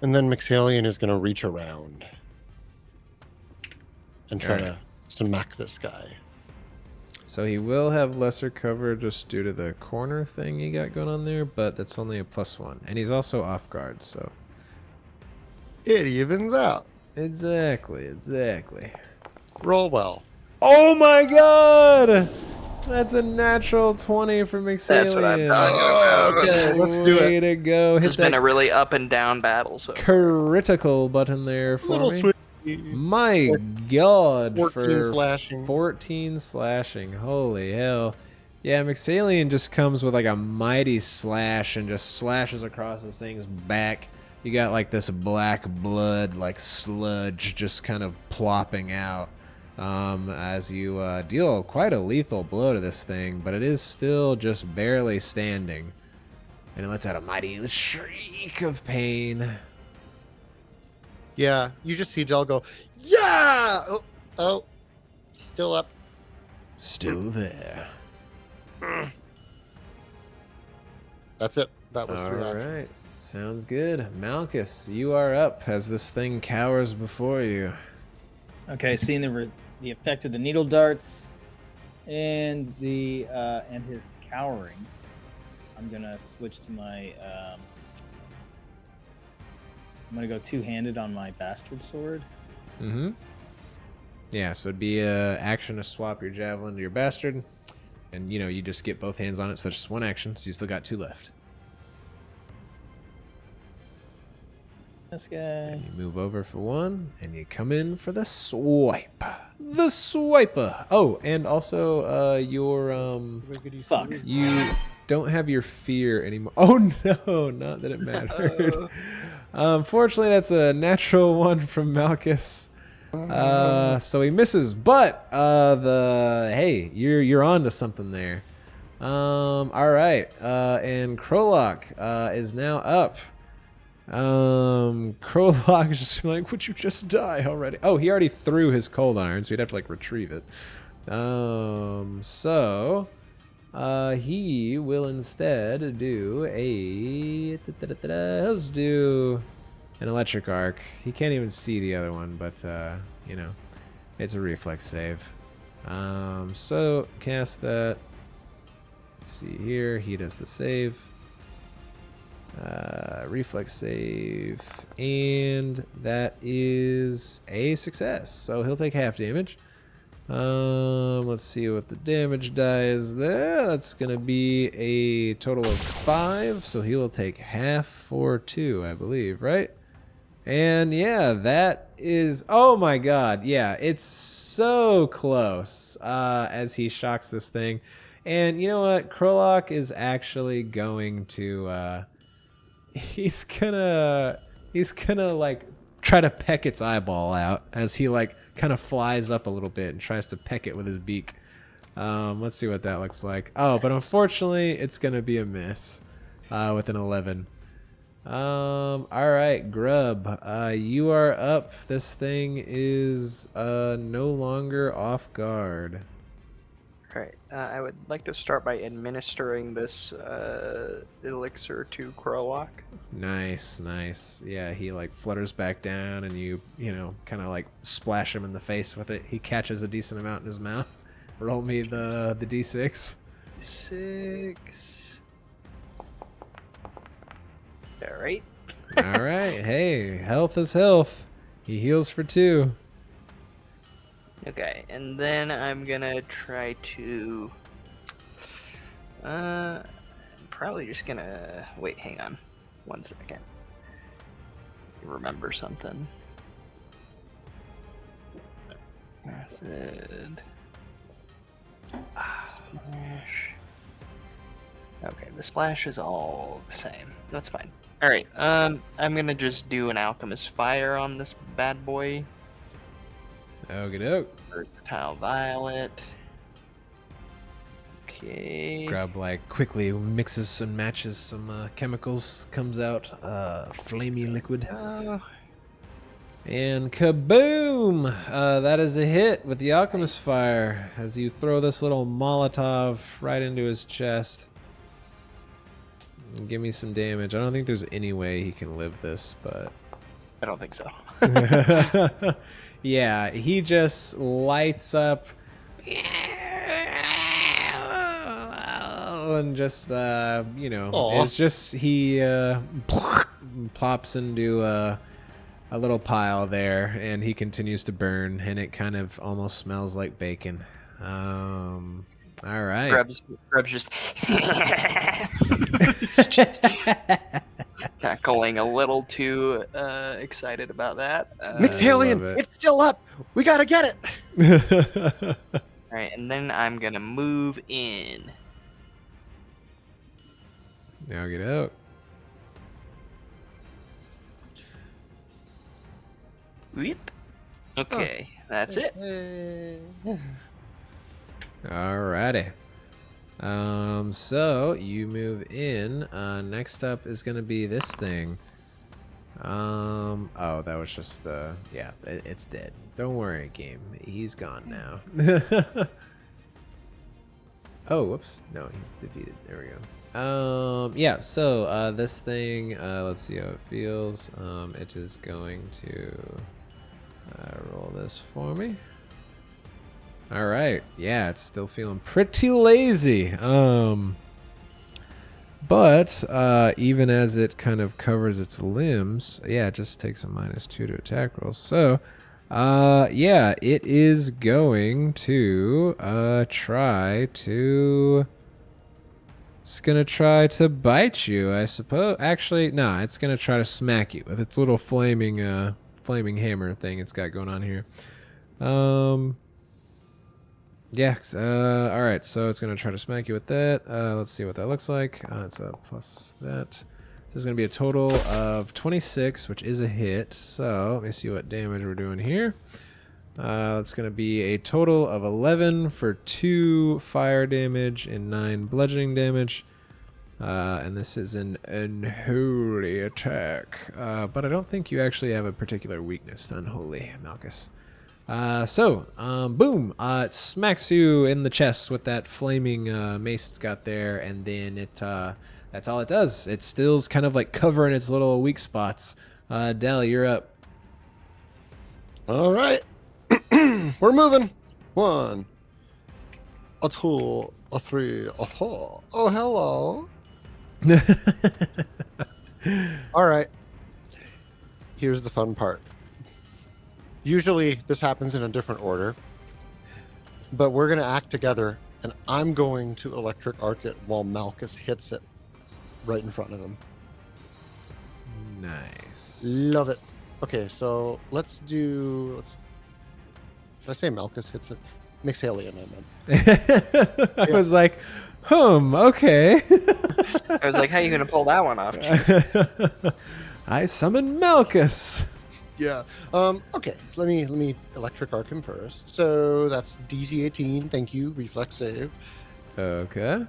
And then Mixalian is going to reach around and try to smack this guy. So he will have lesser cover just due to the corner thing you got going on there, but that's only a +1. And he's also off guard, so. It evens out. Exactly. Roll well. Oh my god! That's a natural 20 for Mixalian. That's what I'm talking about. Okay, let's do Way it. to go. This Hit has been that a really up and down battle. So critical button there for Little me. sweet. My god, 14 for slashing. 14 slashing. Holy hell. Yeah, Mixalian just comes with like a mighty slash and just slashes across this thing's back. You got like this black blood, like sludge just kind of plopping out as you deal quite a lethal blow to this thing, but it is still just barely standing. And it lets out a mighty shriek of pain. Yeah, you just see Dell go, yeah! Oh, still up. Still there. That's it. That was All 3 actions. right. Sounds good. Malchus, you are up as this thing cowers before you. Okay, seeing the effect of the needle darts and and his cowering, I'm gonna switch to my. I'm gonna go 2-handed on my bastard sword. Mm-hmm. Yeah, so it'd be a action to swap your javelin to your bastard, and you just get both hands on it, so that's just 1 action, so you still got 2 left. This guy. And you move over for 1, and you come in for the swipe. The swiper. Oh, and also your Fuck. you don't have your fear anymore. Oh no, not that it mattered. Unfortunately, that's a natural 1 from Malchus. So he misses, but hey, you're on to something there. All right, and Krolok is now up. Krolok is just like, would you just die already? Oh, he already threw his cold iron, so he'd have to like retrieve it. So he will instead do a let's do an electric arc. He can't even see the other one, but it's a reflex save. So cast that. Let's see here. He does the save. Reflex save, and that is a success. So he'll take half damage. Let's see what the damage die is there. That's gonna be a total of 5. So he will take half for 2, I believe, right? And yeah, that is, oh my god, yeah, it's so close as he shocks this thing. And you know what? Krolok is actually going to, he's gonna like try to peck its eyeball out as he like kind of flies up a little bit and tries to peck it with his beak. Let's see what that looks like. Oh, but unfortunately, it's gonna be a miss with an 11. All right, Grub, you are up. This thing is no longer off guard. All right. I would like to start by administering this elixir to Krolok. Nice, nice. Yeah, he like flutters back down, and you know, kind of like splash him in the face with it. He catches a decent amount in his mouth. Roll me the d6. 6. All right. All right. Hey, health is health. He heals for 2. Okay, and then I'm gonna try to. I'm probably just gonna wait. Hang on, 1 second. Remember something. Acid. Splash. Okay, the splash is all the same. That's fine. All right. I'm gonna just do an alchemist fire on this bad boy. Okie doke. Versatile violet. Okay. Grub like quickly mixes and matches some chemicals, comes out flamey liquid. And kaboom! That is a hit with the alchemist fire as you throw this little Molotov right into his chest. Give me some damage. I don't think there's any way he can live this, but I don't think so. yeah, he just lights up and just you know, Aw. it's just he plops into a little pile there, and he continues to burn, and it kind of almost smells like bacon. All right. Grub's just he's just cackling a little too excited about that. Mixhalion, love it. it's still up. We gotta get it. All right, and then I'm gonna move in. Now get out. Whip. Okay, that's it. Alrighty. So you move in. Next up is gonna be this thing. Oh, that was just the, yeah, it's dead. Don't worry, game. He's gone now. Oh, whoops. No, he's defeated. There we go. Yeah, so this thing, let's see how it feels. It is going to roll this for me. All right. Yeah, it's still feeling pretty lazy. But even as it kind of covers its limbs, yeah, it just takes a -2 to attack rolls. So, yeah, it is going to try to. It's gonna try to bite you, I suppose. Actually, nah, it's gonna try to smack you with its little flaming hammer thing it's got going on here. Yeah, all right, so it's going to try to smack you with that. Let's see what that looks like. It's a plus that. So there's going to be a total of 26, which is a hit. So let me see what damage we're doing here. That's going to be a total of 11 for 2 fire damage and 9 bludgeoning damage. And this is an unholy attack. But I don't think you actually have a particular weakness to unholy, Malchus. Boom! It smacks you in the chest with that flaming mace it's got there, and then it that's all it does. It still's kind of like covering its little weak spots. Dell, you're up. All right. We're moving. 1, a 2, a 3, a 4. Oh, hello. All right. Here's the fun part. Usually this happens in a different order, but we're going to act together, and I'm going to electric arc it while Malchus hits it right in front of him. Nice. Love it. Okay, so let's do... Did I say Malchus hits it? Mixalian, I meant. I was like, okay. I was like, how are you going to pull that one off, Chief? I summon Malchus. Yeah. Okay. Let me electric arc him first. So that's DC 18. Thank you. Reflex save. Okay.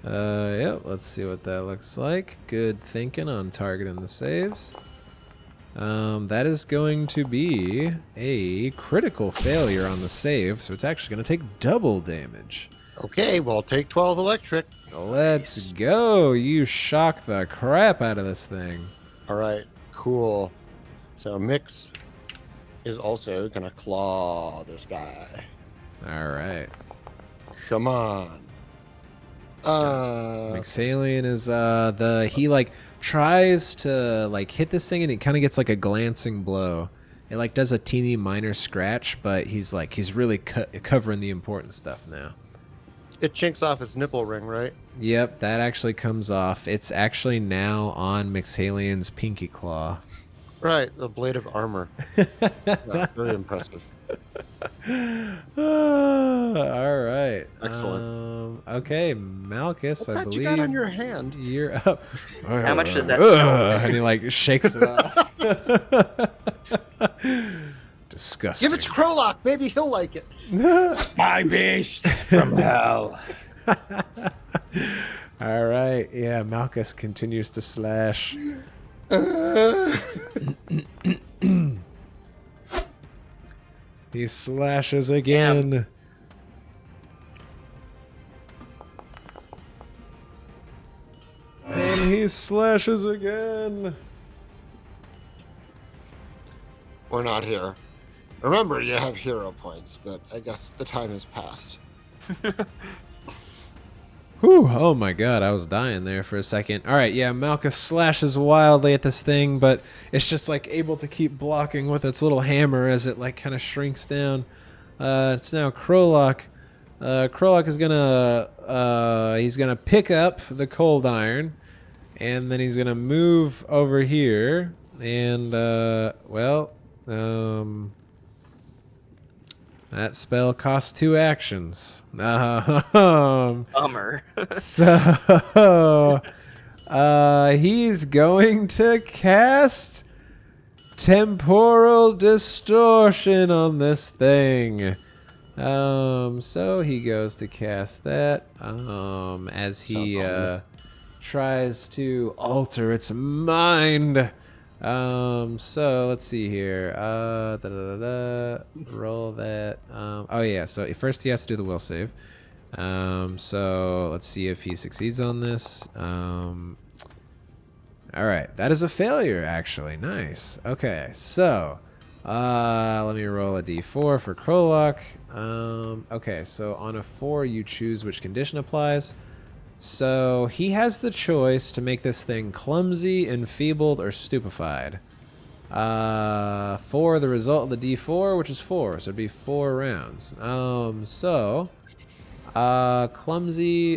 Yeah, let's see what that looks like. Good thinking on targeting the saves. That is going to be a critical failure on the save, so it's actually going to take double damage. Okay. Well, take 12 electric. Let's go. You shock the crap out of this thing. All right. Cool. So Mix is also gonna claw this guy. All right. Come on. Mixalian is he like tries to like hit this thing and it kind of gets like a glancing blow. It like does a teeny minor scratch, but he's really covering the important stuff now. It chinks off his nipple ring, right? Yep, that actually comes off. It's actually now on Mixalian's pinky claw. Right, the blade of armor. Yeah, very impressive. All right. Excellent. Okay, Malchus, What's I that believe you got on your hand? you're up. How much does that sell? And he like shakes it off. Disgusting. Give it to Krolok. Maybe he'll like it. My beast from hell. All right. Yeah, Malchus continues to slash. He slashes again. And he slashes again. We're not here. Remember, you have hero points, but I guess the time has passed. Whew, oh my god, I was dying there for a second. Alright, yeah, Malchus slashes wildly at this thing, but it's just like able to keep blocking with its little hammer as it like kind of shrinks down. It's now Krolok. Krolok is he's gonna pick up the cold iron, and then he's gonna move over here, and that spell costs 2 actions. Bummer. So, he's going to cast Temporal Distortion on this thing. So he goes to cast that, as he tries to alter its mind. So let's see here. Roll that. Oh yeah. So first he has to do the will save. So let's see if he succeeds on this. All right, that is a failure actually. Nice. Okay, so let me roll a d4 for Krolok. Okay, so on a 4 you choose which condition applies. So he has the choice to make this thing clumsy, enfeebled, or stupefied. For the result of the d4, which is 4, so it'd be 4 rounds. Clumsy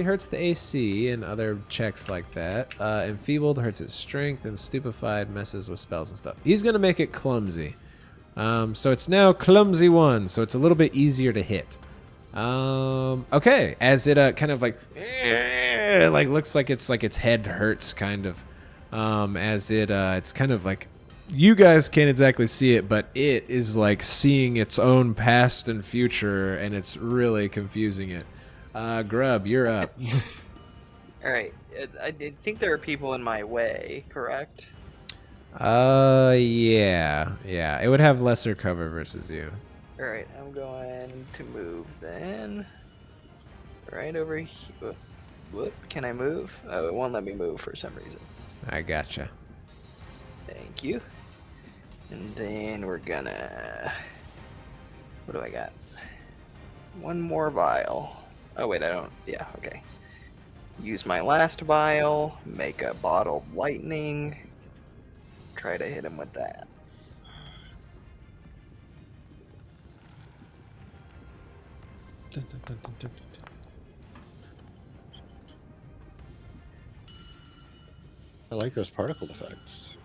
hurts the AC and other checks like that. Enfeebled hurts its strength, and stupefied messes with spells and stuff. He's gonna make it clumsy. So it's now clumsy 1, so it's a little bit easier to hit. Okay, as it kind of like looks like its head hurts kind of, as it's kind of like, you guys can't exactly see it, but it is like seeing its own past and future, and it's really confusing it. Grub, you're up. All right. I think there are people in my way, correct? Yeah, it would have lesser cover versus you. All right, I'm going to move then. Right over here. Whoop, can I move? Oh, it won't let me move for some reason. I gotcha. Thank you. And then we're gonna... What do I got? One more vial. Oh, wait, I don't... Yeah, okay. use my last vial, make a bottled lightning, try to hit him with that. I like those particle effects.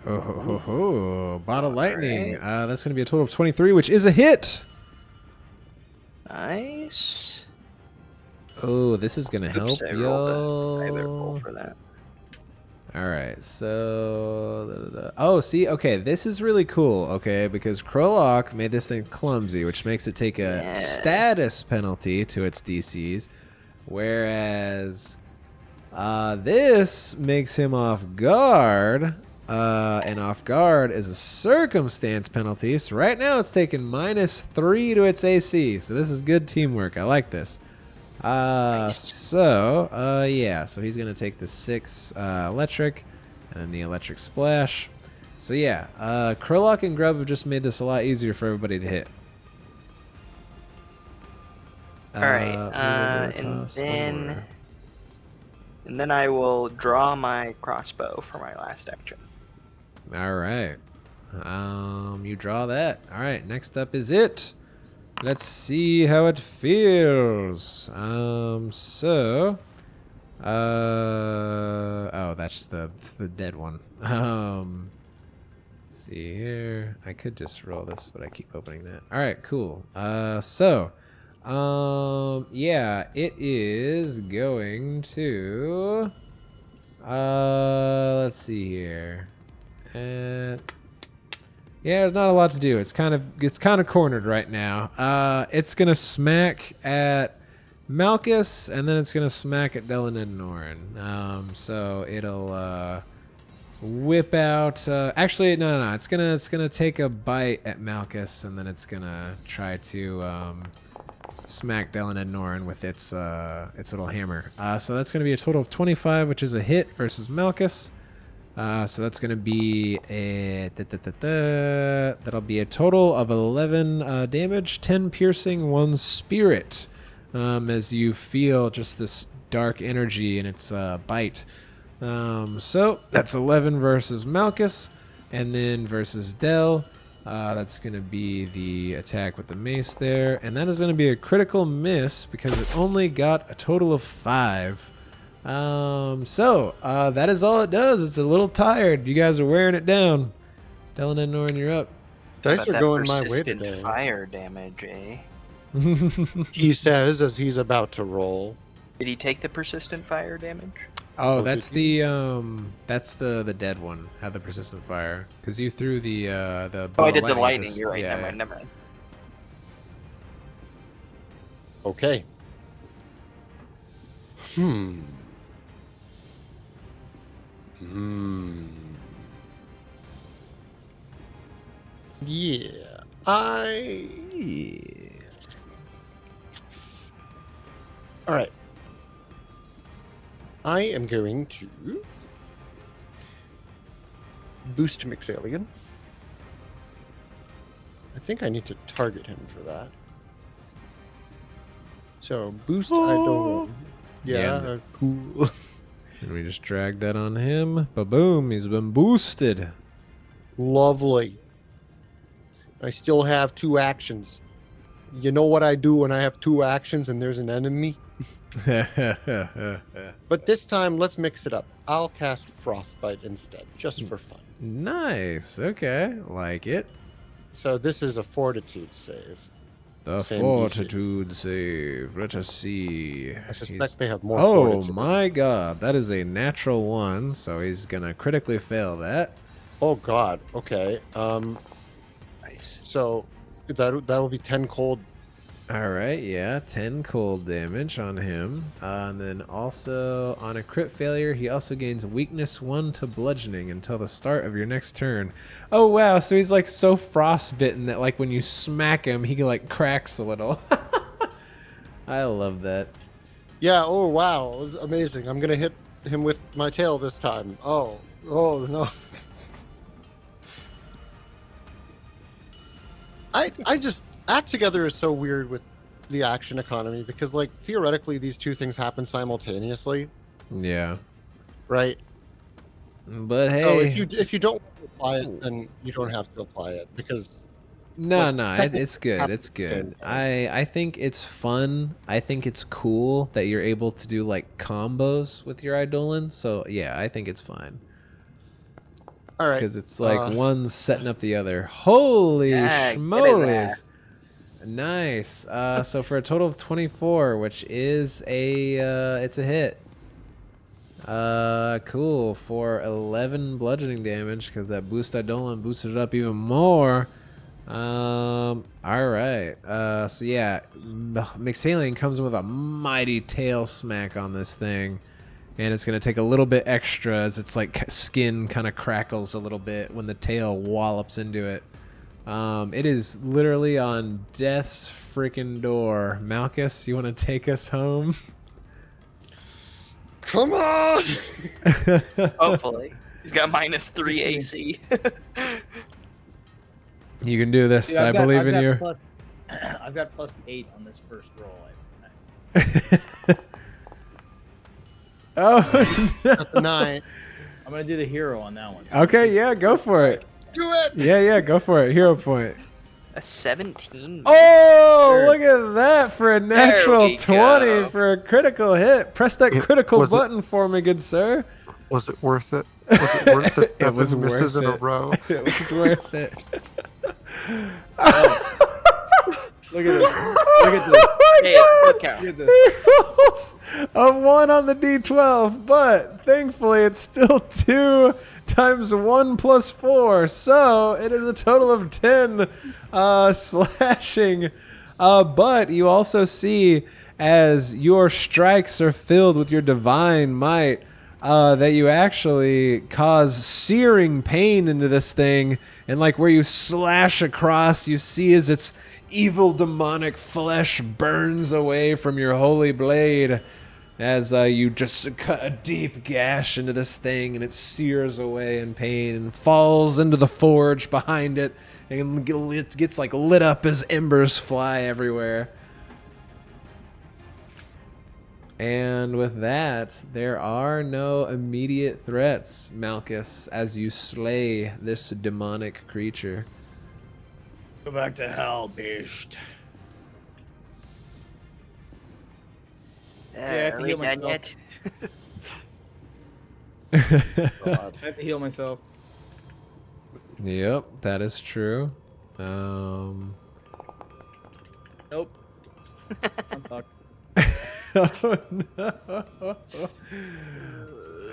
Bottle lightning. Alright. That's going to be a total of 23, which is a hit. Nice. Oh, this is going to help, Oops, I rolled a private yo. roll for that. All right, so oh, see, okay, this is really cool, okay, because Krolok made this thing clumsy, which makes it take a Yeah. status penalty to its DCs, whereas this makes him off guard, and off guard is a circumstance penalty. So right now it's taking -3 to its AC, so this is good teamwork. I like this. Yeah, so he's gonna take the 6 electric and then the electric splash. So yeah, Krolok and Grub have just made this a lot easier for everybody to hit. Alright, and then I will draw my crossbow for my last action. all right, you draw that. All right, next up is it. Let's see how it feels. Oh, that's the dead one. Let's see here. I could just roll this, but I keep opening that. All right, cool. Yeah, it is going to. Let's see here. Yeah, there's not a lot to do. It's kind of cornered right now. It's gonna smack at Malchus, and then it's gonna smack at Dylan and Norin. So it'll whip out. Actually, no. It's gonna take a bite at Malchus, and then it's gonna try to smack Dylan and Norin with its little hammer. So that's gonna be a total of 25, which is a hit versus Malchus. So that's going to be that'll be a total of 11 damage, 10 piercing, 1 spirit, as you feel just this dark energy in its bite. So that's 11 versus Malchus, and then versus Del, that's going to be the attack with the mace there, and that is going to be a critical miss because it only got a total of 5. That is all it does. It's a little tired. You guys are wearing it down. Dylan and Norin, you're up. Dice But are that going my way persistent today. fire damage, eh? He says as he's about to roll. Did he take the persistent fire damage? Oh, Oh, that's did the dead one. Had the persistent fire because you threw the Oh, I ball did the lightning at lightning. this- You're right. yeah, Never mind. Okay. Yeah. All right. I am going to boost Mixalien. I think I need to target him for that. So boost, I don't. Yeah, cool. And we just dragged that on him. Ba-boom, he's been boosted. Lovely. I still have 2 actions. You know what I do when I have 2 actions and there's an enemy? But this time, let's mix it up. I'll cast Frostbite instead, just for fun. Nice. Okay, like it. So this is a Fortitude save. The Same fortitude save. Let us see. I suspect He's- they have more Oh Fortitude. my god, that is a natural 1, so he's gonna critically fail that. Oh god, okay. Nice. So that will be 10 cold. Alright, yeah, 10 cold damage on him. And then also, on a crit failure, he also gains weakness 1 to bludgeoning until the start of your next turn. Oh wow, so he's like so frostbitten that like when you smack him, he like cracks a little. I love that. Yeah, oh wow, amazing. I'm gonna hit him with my tail this time. Oh no. I just Act Together is so weird with the action economy because, like, theoretically, these two things happen simultaneously, Yeah. right? But hey, So if you don't want to apply it, then you don't have to apply it because no, like, no, technically it's good. happen It's at the same good. time. I think it's fun. I think it's cool that you're able to do like combos with your Eidolon. So yeah, I think it's fine All right. because it's like one's setting up the other. Holy Yeah, get his schmoles! ass. Nice. So for a total of 24, which is it's a hit. Cool. For 11 bludgeoning damage because that boost Eidolon boosted it up even more. All right. So yeah, Mixalian comes with a mighty tail smack on this thing, and it's gonna take a little bit extra as its like skin kind of crackles a little bit when the tail wallops into it. It is literally on death's freaking door. Malchus, you want to take us home? Come on. Hopefully. He's got -3 AC. You can do this. Dude, I believe I've in got you. I've got +8 on this first roll. Oh, no. That's a 9. I'm gonna do the hero on that one. Okay, yeah, go for it. Do it. Yeah, go for it. Hero point. A 17. Oh, Sure. look at that for a natural we 20 go. for a critical hit. Press that critical was it- button for me, good sir. Was it worth it? Was it worth the It was 7 misses worth in a it. row? It was worth it. Look at this. Look at this. Hey, it's look count. Look at this. He rolls a 1 on the d12, but thankfully it's still 2 times 1 plus 4, so it is a total of 10 slashing. But you also see as your strikes are filled with your divine might that you actually cause searing pain into this thing, and like where you slash across, you see as its evil demonic flesh burns away from your holy blade as you just cut a deep gash into this thing, and it sears away in pain and falls into the forge behind it, and it gets like lit up as embers fly everywhere. And with that, there are no immediate threats, Malchus, as you slay this demonic creature. Go back to hell, beast. Yeah, I have to Are we heal done myself. yet? God. I have to heal myself. Yep, that is true. Nope. I'm fucked. Oh no!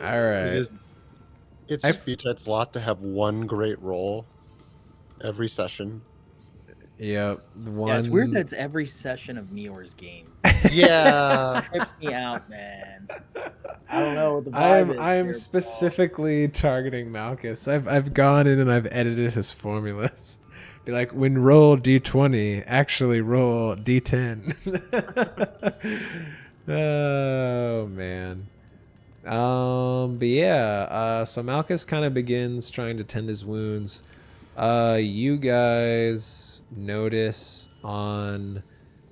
All right. It's just BTT's lot to have one great roll every session. Yep. One. Yeah, it's weird that it's every session of Meyore's games. Yeah. It trips me out, man. I don't know what the vibe is. I am here, specifically targeting Malchus. I've gone in and I've edited his formulas. Be like, when roll d20, actually roll d10. Oh man. But yeah. So Malchus kind of begins trying to tend his wounds. You guys notice on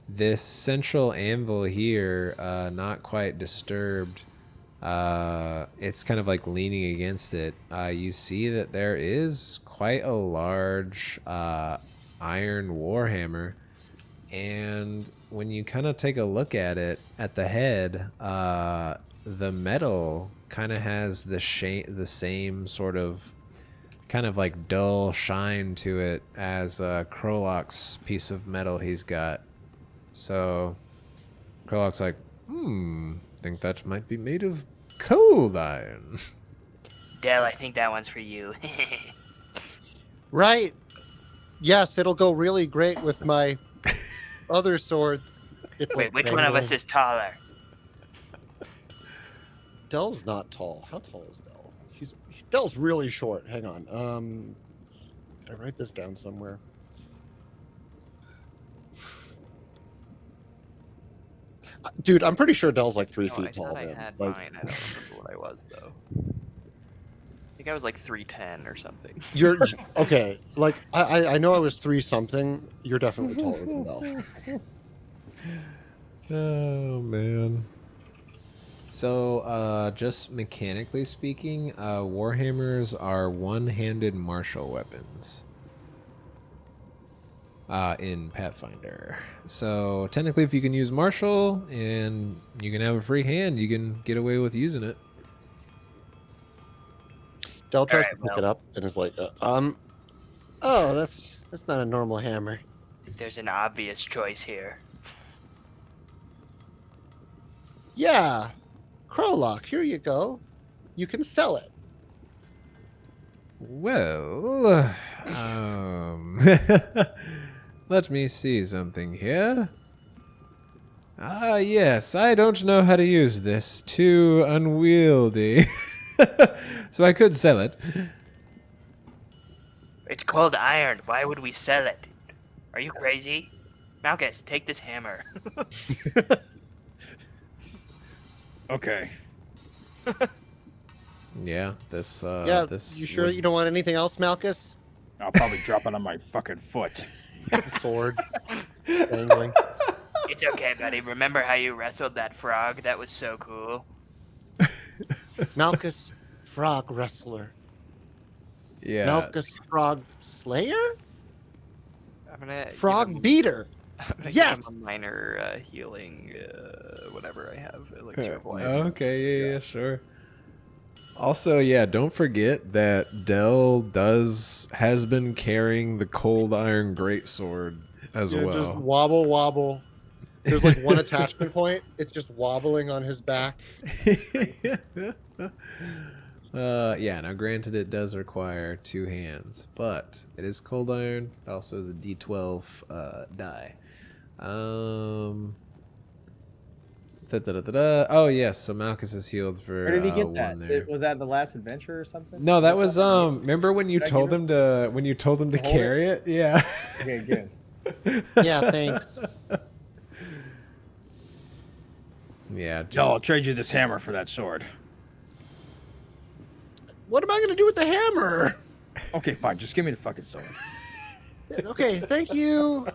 this central anvil here, not quite disturbed. It's kind of like leaning against it. You see that there is quite a large iron warhammer, and when you kind of take a look at it at the head, the metal kind of has the same sort of kind of like dull shine to it as Krolok's piece of metal he's got. So Krolok's like, think that might be made of cold iron. Dell, I think that one's for you. Right. Yes, it'll go really great with my other sword. It's Wait, like which one of us dangling. is taller? Dell's not tall. How tall is Dell? Dell's really short. Hang on. Did I write this down somewhere? Dude, I'm pretty sure Dell's like 3 Oh, I feet tall. thought I Man. had Like, mine. I don't remember what I was though. I think I was like 310 or something. you're okay. Like I know I was 3 something. You're definitely taller than Dell. Oh man. So, just mechanically speaking, warhammers are one-handed martial weapons. In Pathfinder. So technically, if you can use martial and you can have a free hand, you can get away with using it. Del tries to Alright, pick well. it up and is like, oh, that's not a normal hammer. There's an obvious choice here. Yeah, Crowlock, here you go. You can sell it. Well, let me see something here. Ah, yes, I don't know how to use this. Too unwieldy. So I could sell it. It's cold iron. Why would we sell it? Are you crazy? Malchus, take this hammer. Okay. Yeah, this. Yeah, this you sure would- you don't want anything else, Malchus? I'll probably drop it on my fucking foot. The sword dangling. It's okay, buddy. Remember how you wrestled that frog? That was so cool. Malchus, frog wrestler. Yeah. Malchus, frog slayer? I'm gonna give Frog him- beater. I'm gonna give Yes! him a minor healing, whatever I have, elixir of life. Okay, yeah, sure. Also, yeah, don't forget that Del has been carrying the cold iron greatsword as Yeah, well. just wobble, wobble. There's like one attachment point. It's just wobbling on his back. Yeah, now granted it does require 2 hands, but it is cold iron. It also is a D12 die. Oh yes, so Malchus is healed for Where did he get 1 that? there. Was that the last adventure or something? No, that was remember when you Did I told give him to hold it? carry it? Yeah. Okay, good. Yeah, thanks. Yeah, just No, I'll trade you this hammer for that sword. What am I gonna do with the hammer? Okay, fine. Just give me the fucking sword. Okay, thank you.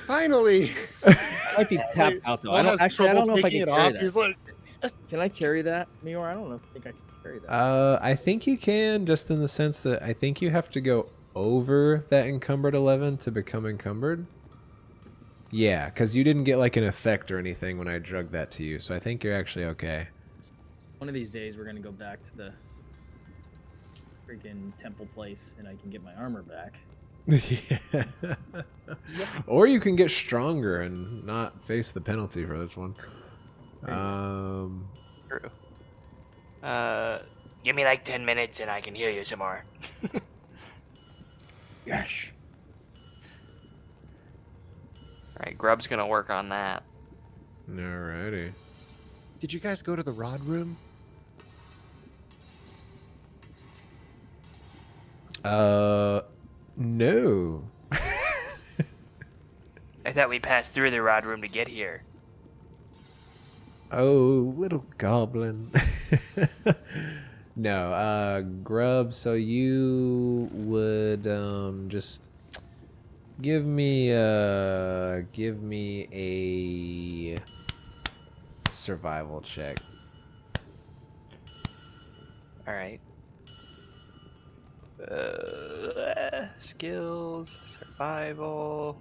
Finally. I might be tapped out though. Paul has I trouble don't know if I taking can it carry off. that. He's like, Can I carry that, Meyore? I don't know if I think I can carry that. I think you can, just in the sense that I think you have to go over that encumbered 11 to become encumbered. Yeah, because you didn't get like an effect or anything when I drugged that to you, so I think you're actually okay. One of these days we're gonna go back to the freaking temple place and I can get my armor back. Yeah. Or you can get stronger and not face the penalty for this one. True. Give me like 10 minutes and I can heal you some more. Yes. Alright, Grub's gonna work on that. Alrighty. did you guys go to the rod room? No. I thought we passed through the rod room to get here. Oh, little goblin. No, Grub, so you would just give me a survival check. Alright. Skills, survival,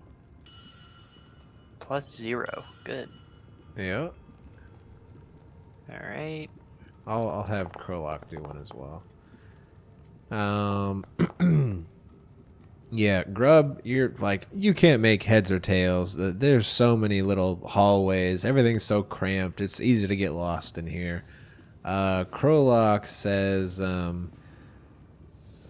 +0. Good. Yeah. Alright. I'll have Krolok do one as well. Yeah, Grub, you're like, you can't make heads or tails. There's so many little hallways. Everything's so cramped. It's easy to get lost in here. Krolok says,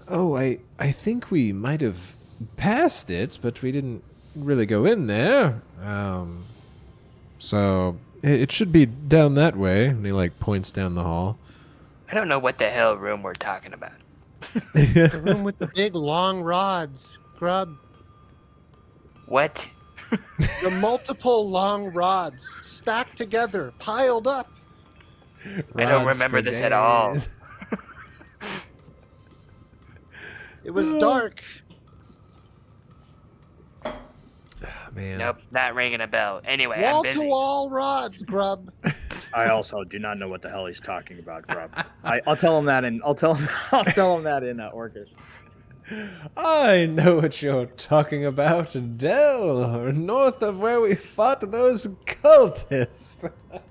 oh, I think we might have passed it, but we didn't really go in there. So it should be down that way. And he like points down the hall. I don't know what the hell room we're talking about. The room with the big long rods, Grub. What? The multiple long rods stacked together, piled up. I don't Rods remember for this at all. days. It was dark. man. Nope, not ringing a bell. Anyway, I'm Wall busy. to wall rods, Grub. I also do not know what the hell he's talking about, Grub. I'll tell him that in I'll tell him that in Orcish. I know what you're talking about, Dell, north of where we fought those cultists.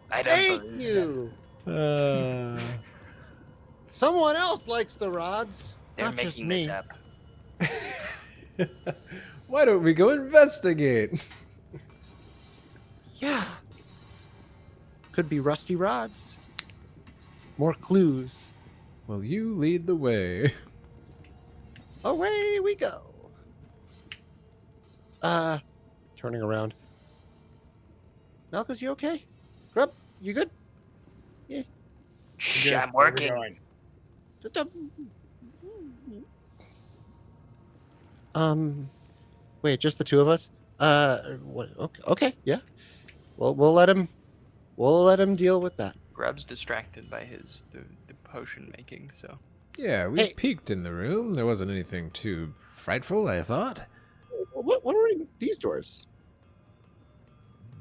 I don't Thank believe that. you. Someone else likes the rods. They're not just making me. this up. Why don't we go investigate? Yeah. Could be rusty rods. More clues. Well, you lead the way. Away we go. Turning around. Malchus, you okay? Grub, you good? Yeah. Shh, Good. I'm Where we working. going? Wait, just the two of us? What? Okay, yeah. Well, we'll let him deal with that. Grub's distracted by the potion making, so. Yeah, we Hey. peeked in the room. There wasn't anything too frightful, I thought. What are these doors?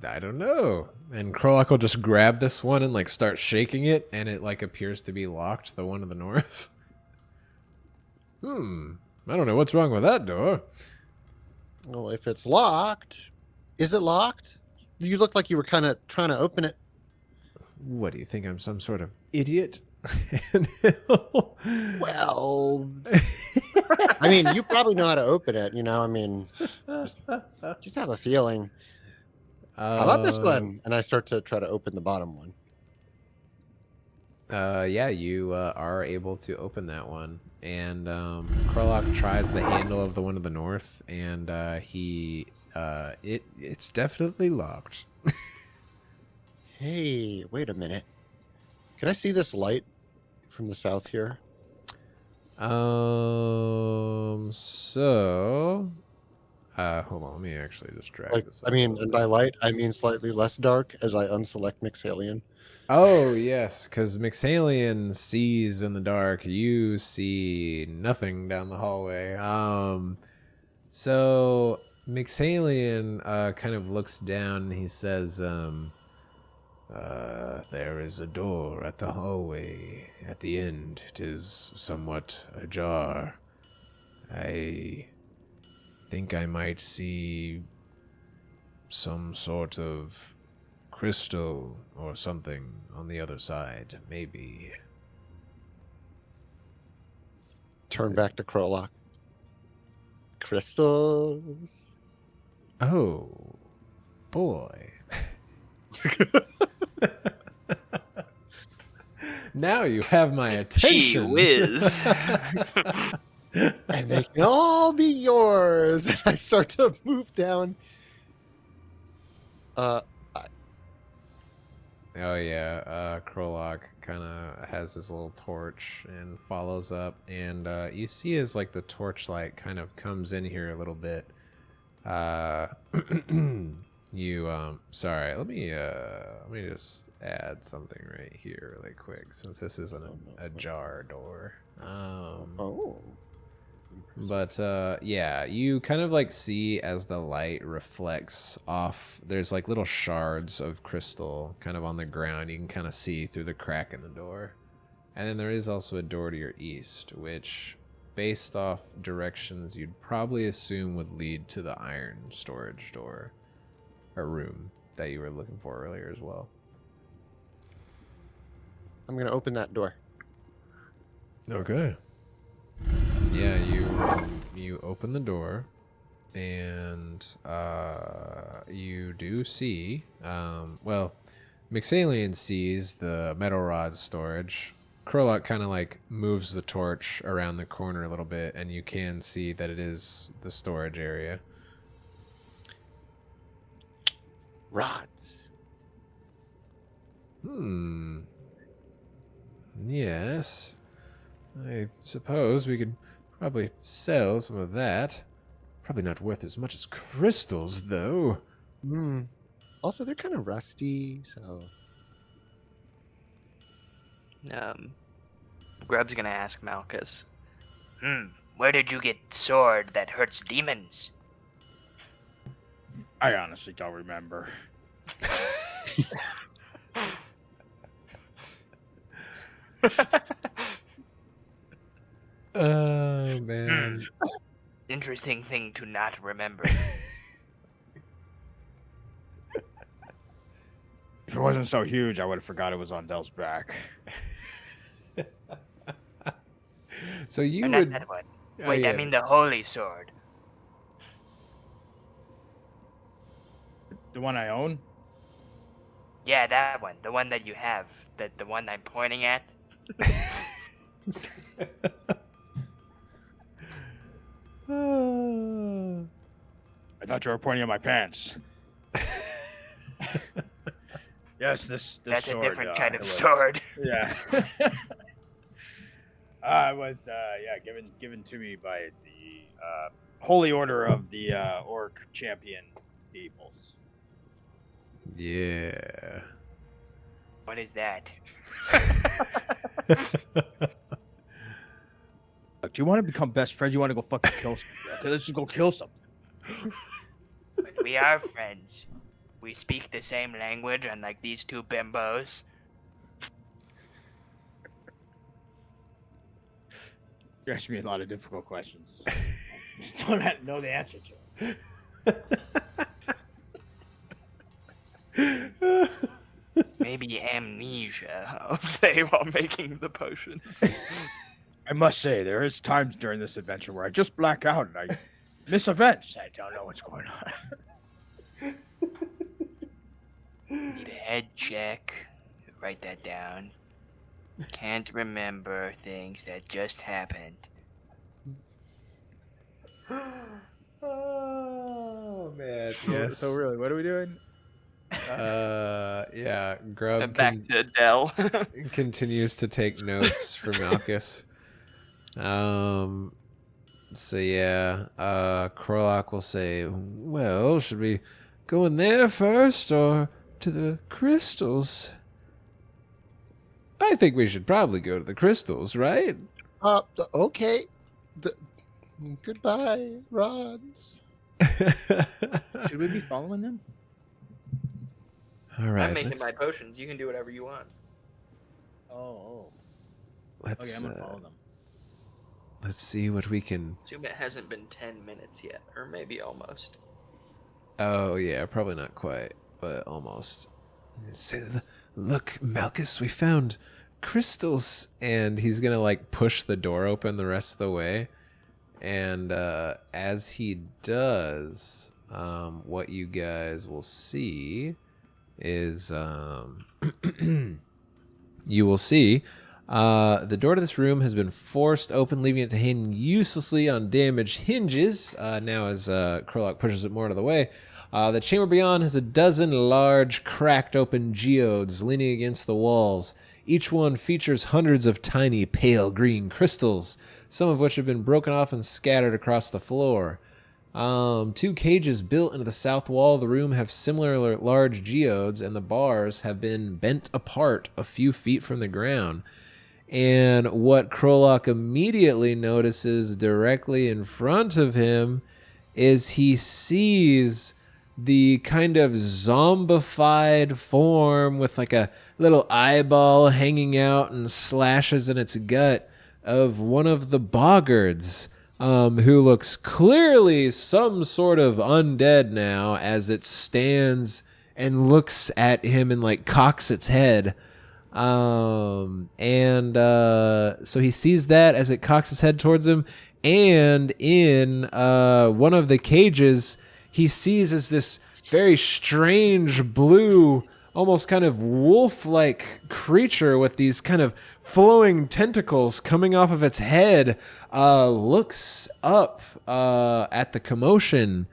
I don't know. And Krolak will just grab this one and like start shaking it, and it like appears to be locked, the one to the north. I don't know what's wrong with that door. Well, if it's locked, is it locked? You look like you were kind of trying to open it. What do you think? I'm some sort of idiot? Well, I mean, you probably know how to open it. You know, I mean, just have a feeling. How about this one? And I start to try to open the bottom one. Yeah, you are able to open that one. And Krolak tries the handle of the one to the north, and it's definitely locked. Hey, wait a minute. Can I see this light from the south here? Hold on, let me actually just drag Like, this I up mean, a little and bit. by light, I mean slightly less dark as I unselect Mixalien. Oh, yes, because Mixalien sees in the dark. You see nothing down the hallway. So Mixalien kind of looks down and he says, there is a door at the hallway at the end. It is somewhat ajar. I think I might see some sort of crystal or something on the other side, maybe. Turn back to Krolak. Crystals. Oh, boy. Now you have my Gee attention. whiz. And they can all be yours. And I start to move down. Oh yeah, Krolak kind of has his little torch and follows up, and you see as like the torchlight kind of comes in here a little bit. Sorry, let me just add something right here really quick, since this isn't a jar door. But yeah, you kind of like see as the light reflects off, there's like little shards of crystal kind of on the ground. You can kind of see through the crack in the door. And then there is also a door to your east, which, based off directions, you'd probably assume would lead to the iron storage door or room that you were looking for earlier as well. I'm going to open that door. Okay. Yeah, you open the door, and you do see, Mixalien sees the metal rod storage. Krolak kind of like moves the torch around the corner a little bit, and you can see that it is the storage area. Rods. Yes. I suppose we could probably sell some of that. Probably not worth as much as crystals, though. Also, they're kind of rusty, so... Grub's gonna ask Malchus. Where did you get sword that hurts demons? I honestly don't remember. Oh man. Interesting thing to not remember. If it wasn't so huge, I would have forgot it was on Dell's back. So you Or not would. that one. Oh, Wait, yeah. I mean the holy sword. The one I own? Yeah, that one. The one that you have. The one I'm pointing at. Oh. I thought you were pointing at my pants. Yes, this That's sword, a different kind it of was- sword. Yeah. It was given to me by the Holy Order of the Orc Champion Peoples. Yeah. What is that? Look, do you want to become best friends? You want to go fucking kill something? Okay, let's just go kill something. But we are friends. We speak the same language, unlike these two bimbos. You asked me a lot of difficult questions. Just don't know the answer to it. Maybe amnesia, I'll say while making the potions. I must say, there is times during this adventure where I just black out and I miss events. I don't know what's going on. Need a head check. Write that down. Can't remember things that just happened. Oh man. So, Yes. so really, what are we doing? Yeah. Grub Back to Adele. continues to take notes for Malchus. So yeah, Krolak will say, well, should we go in there first or to the crystals? I think we should probably go to the crystals, right? Okay. Goodbye, Rods. Should we be following them? All right. I'm making let's, my potions. You can do whatever you want. Oh. let's, Okay, I'm gonna follow them. let's see what we can. Assume it hasn't been 10 minutes yet, or maybe almost. Oh yeah, probably not quite, but almost. Look, Malchus, we found crystals, and he's gonna like push the door open the rest of the way, and as he does, what you guys will see is you will see the door to this room has been forced open, leaving it to hang uselessly on damaged hinges. Now as Krolak pushes it more out of the way, the chamber beyond has a dozen large, cracked open geodes leaning against the walls. Each one features hundreds of tiny, pale green crystals, some of which have been broken off and scattered across the floor. Two cages built into the south wall of the room have similar large geodes, and the bars have been bent apart a few feet from the ground. And what Krolak immediately notices directly in front of him is he sees the kind of zombified form with like a little eyeball hanging out and slashes in its gut of one of the boggards, who looks clearly some sort of undead now as it stands and looks at him and like cocks its head. So he sees that as it cocks its head towards him, and in one of the cages he sees as this very strange blue, almost kind of wolf-like creature with these kind of flowing tentacles coming off of its head, looks up at the commotion,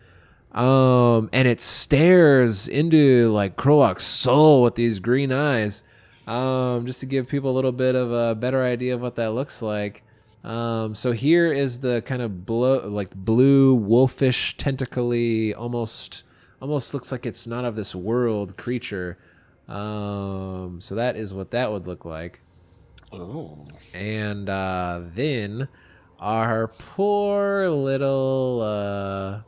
and it stares into like Krolak's soul with these green eyes. Just to give people a little bit of a better idea of what that looks like. So here is the kind of blue, wolfish, tentacly, almost looks like it's not of this world creature. So that is what that would look like. Oh. And then our poor little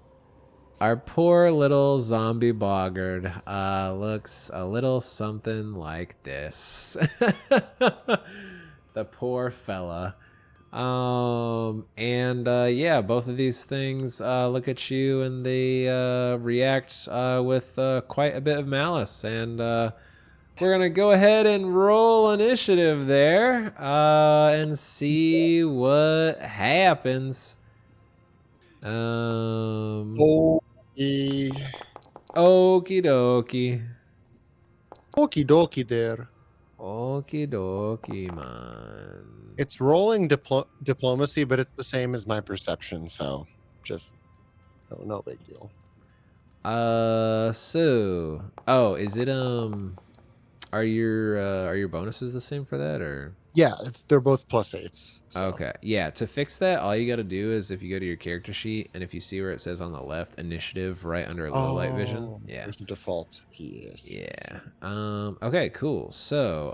Our poor little zombie boggard looks a little something like this. The poor fella. Yeah, both of these things look at you and they react with quite a bit of malice. And we're going to go ahead and roll initiative there and see what happens. Okie Okie dokie. dokie there. Okie dokie, man. It's rolling diplomacy, but it's the same as my perception, so just no big deal. Is it are your bonuses the same for that, or? Yeah, they're both +8s. So. Okay, yeah. To fix that, all you got to do is if you go to your character sheet and if you see where it says on the left initiative right under low light vision, yeah, there's a default. Yes. yeah. Okay, cool. So,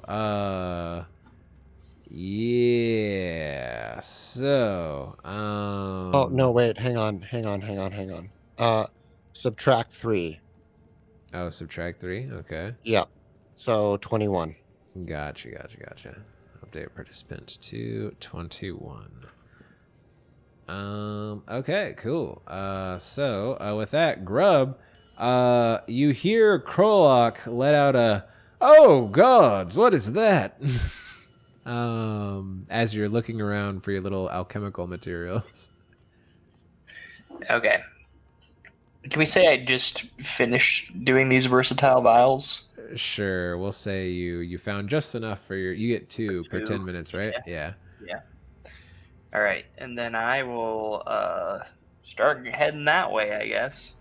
yeah. So, Oh no, wait. Hang on. Subtract 3. Oh, subtract 3. Okay. Yeah. So 21. Gotcha. Update participant to 21. Okay, cool. With that, Grub, you hear Krolok let out a, "Oh gods, what is that?" As you're looking around for your little alchemical materials. Okay. Can we say I just finished doing these versatile vials? Sure, we'll say you found just enough for you get 2 per 10 minutes, right? Yeah. All right, and then I will start heading that way, I guess.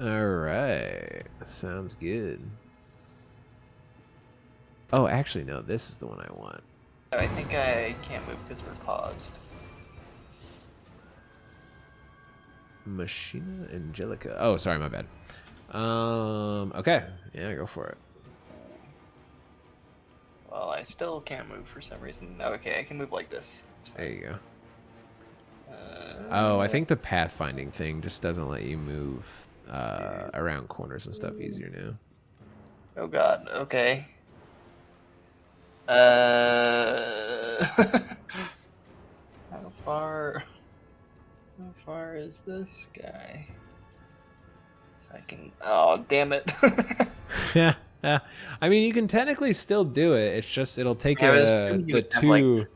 All right. Sounds good. Oh, actually, no. This is the one I want. I think I can't move because we're paused. Machina Angelica. Oh, sorry, my bad. Okay. Yeah, go for it. Well, I still can't move for some reason. Okay, I can move like this. There you go. I think the pathfinding thing just doesn't let you move around corners and stuff easier now. Oh god, okay. How far is this guy? So I can, oh damn it. Yeah. I mean, you can technically still do it. It's just it'll take I was assuming you the would have, 2. like,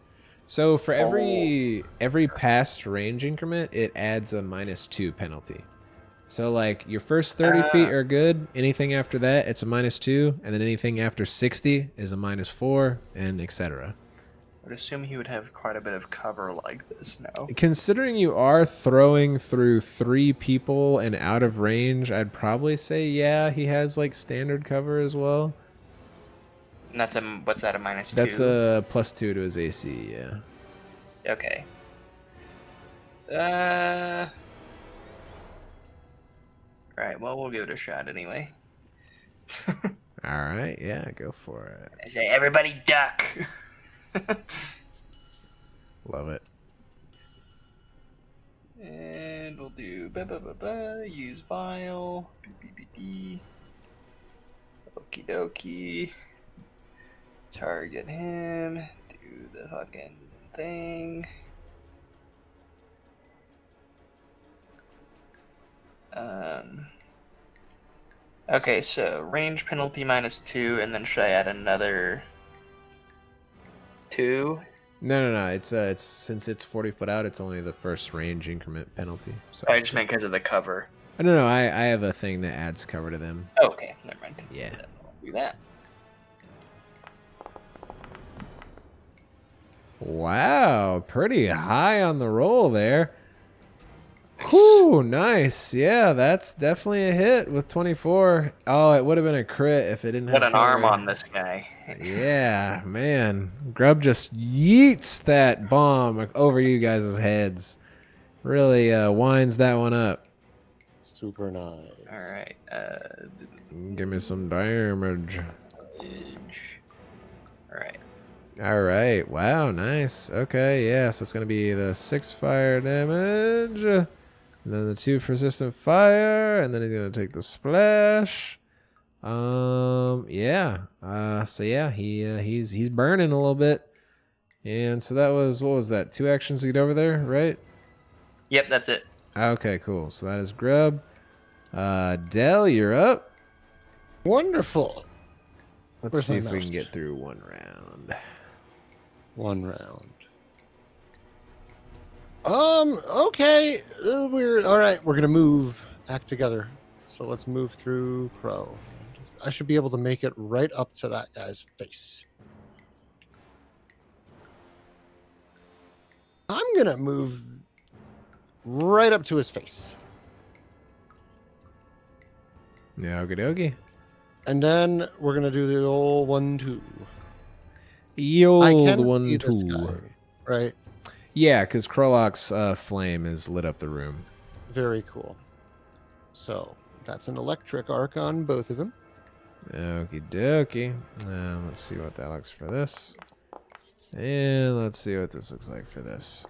So for every past range increment, it adds a -2 penalty. So like your first 30 feet are good. Anything after that, it's a -2, and then anything after 60 is a -4, and etc. I would assume he would have quite a bit of cover like this now. Considering you are throwing through 3 people and out of range, I'd probably say yeah, he has like standard cover as well. And that's what's that, a -2? That's a +2 to his AC, yeah. Okay. Alright, well, we'll give it a shot anyway. All right, yeah, go for it. I say, everybody duck. Love it. And we'll do use vial. Okie dokie. Target him. Do the fucking thing. Okay, so range penalty -2, and then should I add another 2? No. It's since it's 40 foot out, it's only the first range increment penalty. So I just meant because of the cover. No. I have a thing that adds cover to them. Oh, okay, never mind. Yeah. I'll do that. Wow, pretty high on the roll there. Whew, nice. Yeah, that's definitely a hit with 24. Oh, it would have been a crit if it didn't have Put an arm cover. on this guy. Yeah, man. Grub just yeets that bomb over you guys' heads. Really winds that one up. Super nice. Alright, Give me some damage. Alright. All right. Wow. Nice. Okay. Yeah. So it's gonna be the 6 fire damage, and then the 2 persistent fire, and then he's gonna take the splash. Yeah. So yeah, he's burning a little bit, and so that was, what was that? 2 actions to get over there, right? Yep, that's it. Okay. Cool. So that is Grub. Del, you're up. Wonderful. Let's Where's see my if we mouse? can get through 1 round. 1 round. Okay. We're all right. We're gonna move. Act together. So let's move through Crow. I should be able to make it right up to that guy's face. I'm gonna move right up to his face. Yeah. Okie dokie. And then we're gonna do the old 1-2. The I old can see 1 this 2. guy, right? Yeah, because Krolok's flame is lit up the room. Very cool. So that's an electric arc on both of them. Okie dokie. Let's see what that looks for this. And let's see what this looks like for this.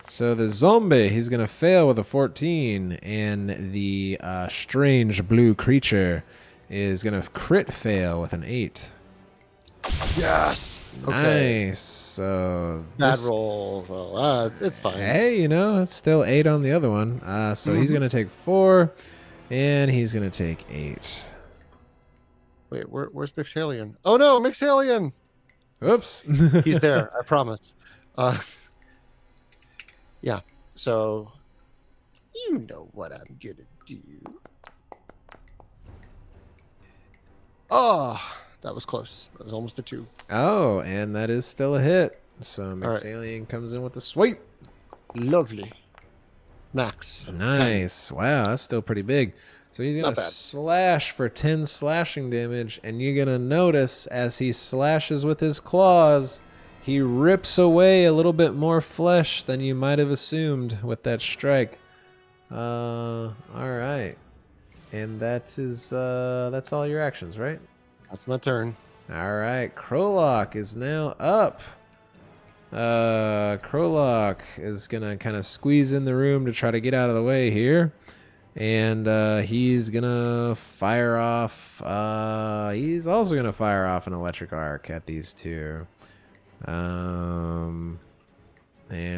So the zombie, he's going to fail with a 14. And the strange blue creature is going to crit fail with an 8. Yes. Okay. Nice. So Bad this- roll. Well, it's fine. Hey, it's still 8 on the other one. So he's going to take 4. And he's going to take 8. Wait, where's Mixalian? Oh no, Mixalian! Oops. He's there, I promise. Yeah, so you know what I'm gonna do. Oh, that was close. That was almost a 2. Oh, and that is still a hit. So right. Mixalian comes in with the sweep. Lovely. Max. 10. Nice. Wow, that's still pretty big. So he's going Not to bad. slash for 10 slashing damage, and you're going to notice as he slashes with his claws, he rips away a little bit more flesh than you might have assumed with that strike. All right. And that's all your actions, right? That's my turn. All right, Krolok is now up. Krolok is gonna kind of squeeze in the room to try to get out of the way here, and he's gonna fire off. He's also gonna fire off an electric arc at these two. And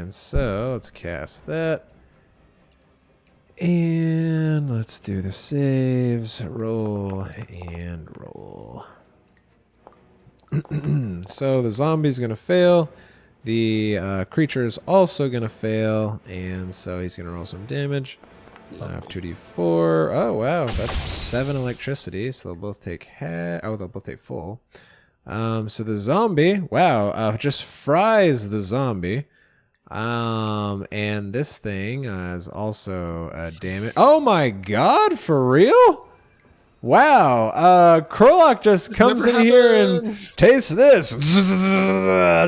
so let's cast that. And let's do the saves. Roll and roll. So the zombie's going to fail. The creature's also going to fail. And so he's going to roll some damage. 2d4. Oh, wow. That's 7 electricity. So they'll both take half. Oh, they'll both take full. So the zombie, wow, just fries the zombie. And this thing is also damage. Oh my god, for real? Wow. Krolok just comes in here and tastes this.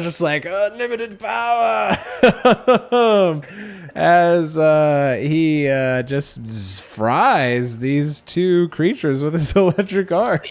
Just like unlimited power. As he just fries these two creatures with his electric arc.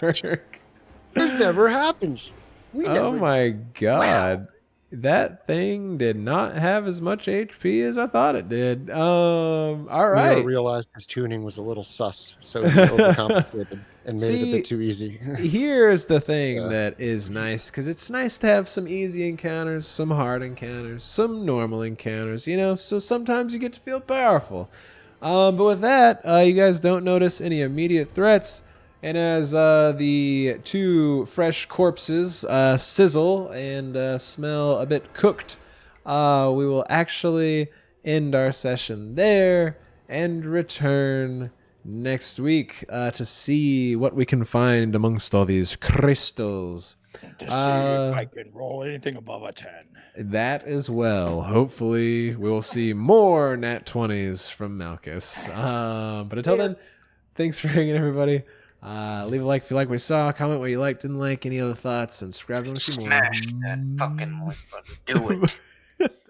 This never happens. Oh my god. That thing did not have as much HP as I thought it did. All right. Meyore realized his tuning was a little sus, so he overcompensated and made it a bit too easy. Here's the thing that is nice, because it's nice to have some easy encounters, some hard encounters, some normal encounters, so sometimes you get to feel powerful. But with that, you guys don't notice any immediate threats. And as the two fresh corpses sizzle and smell a bit cooked, we will actually end our session there and return next week to see what we can find amongst all these crystals. To see if I can roll anything above a 10. That as well. Hopefully, we'll see more nat 20s from Malchus. But until then, thanks for hanging, everybody. Leave a like if you like what you saw, comment what you liked, didn't like, any other thoughts, and subscribe to see more. Smash that fucking like button. Do it.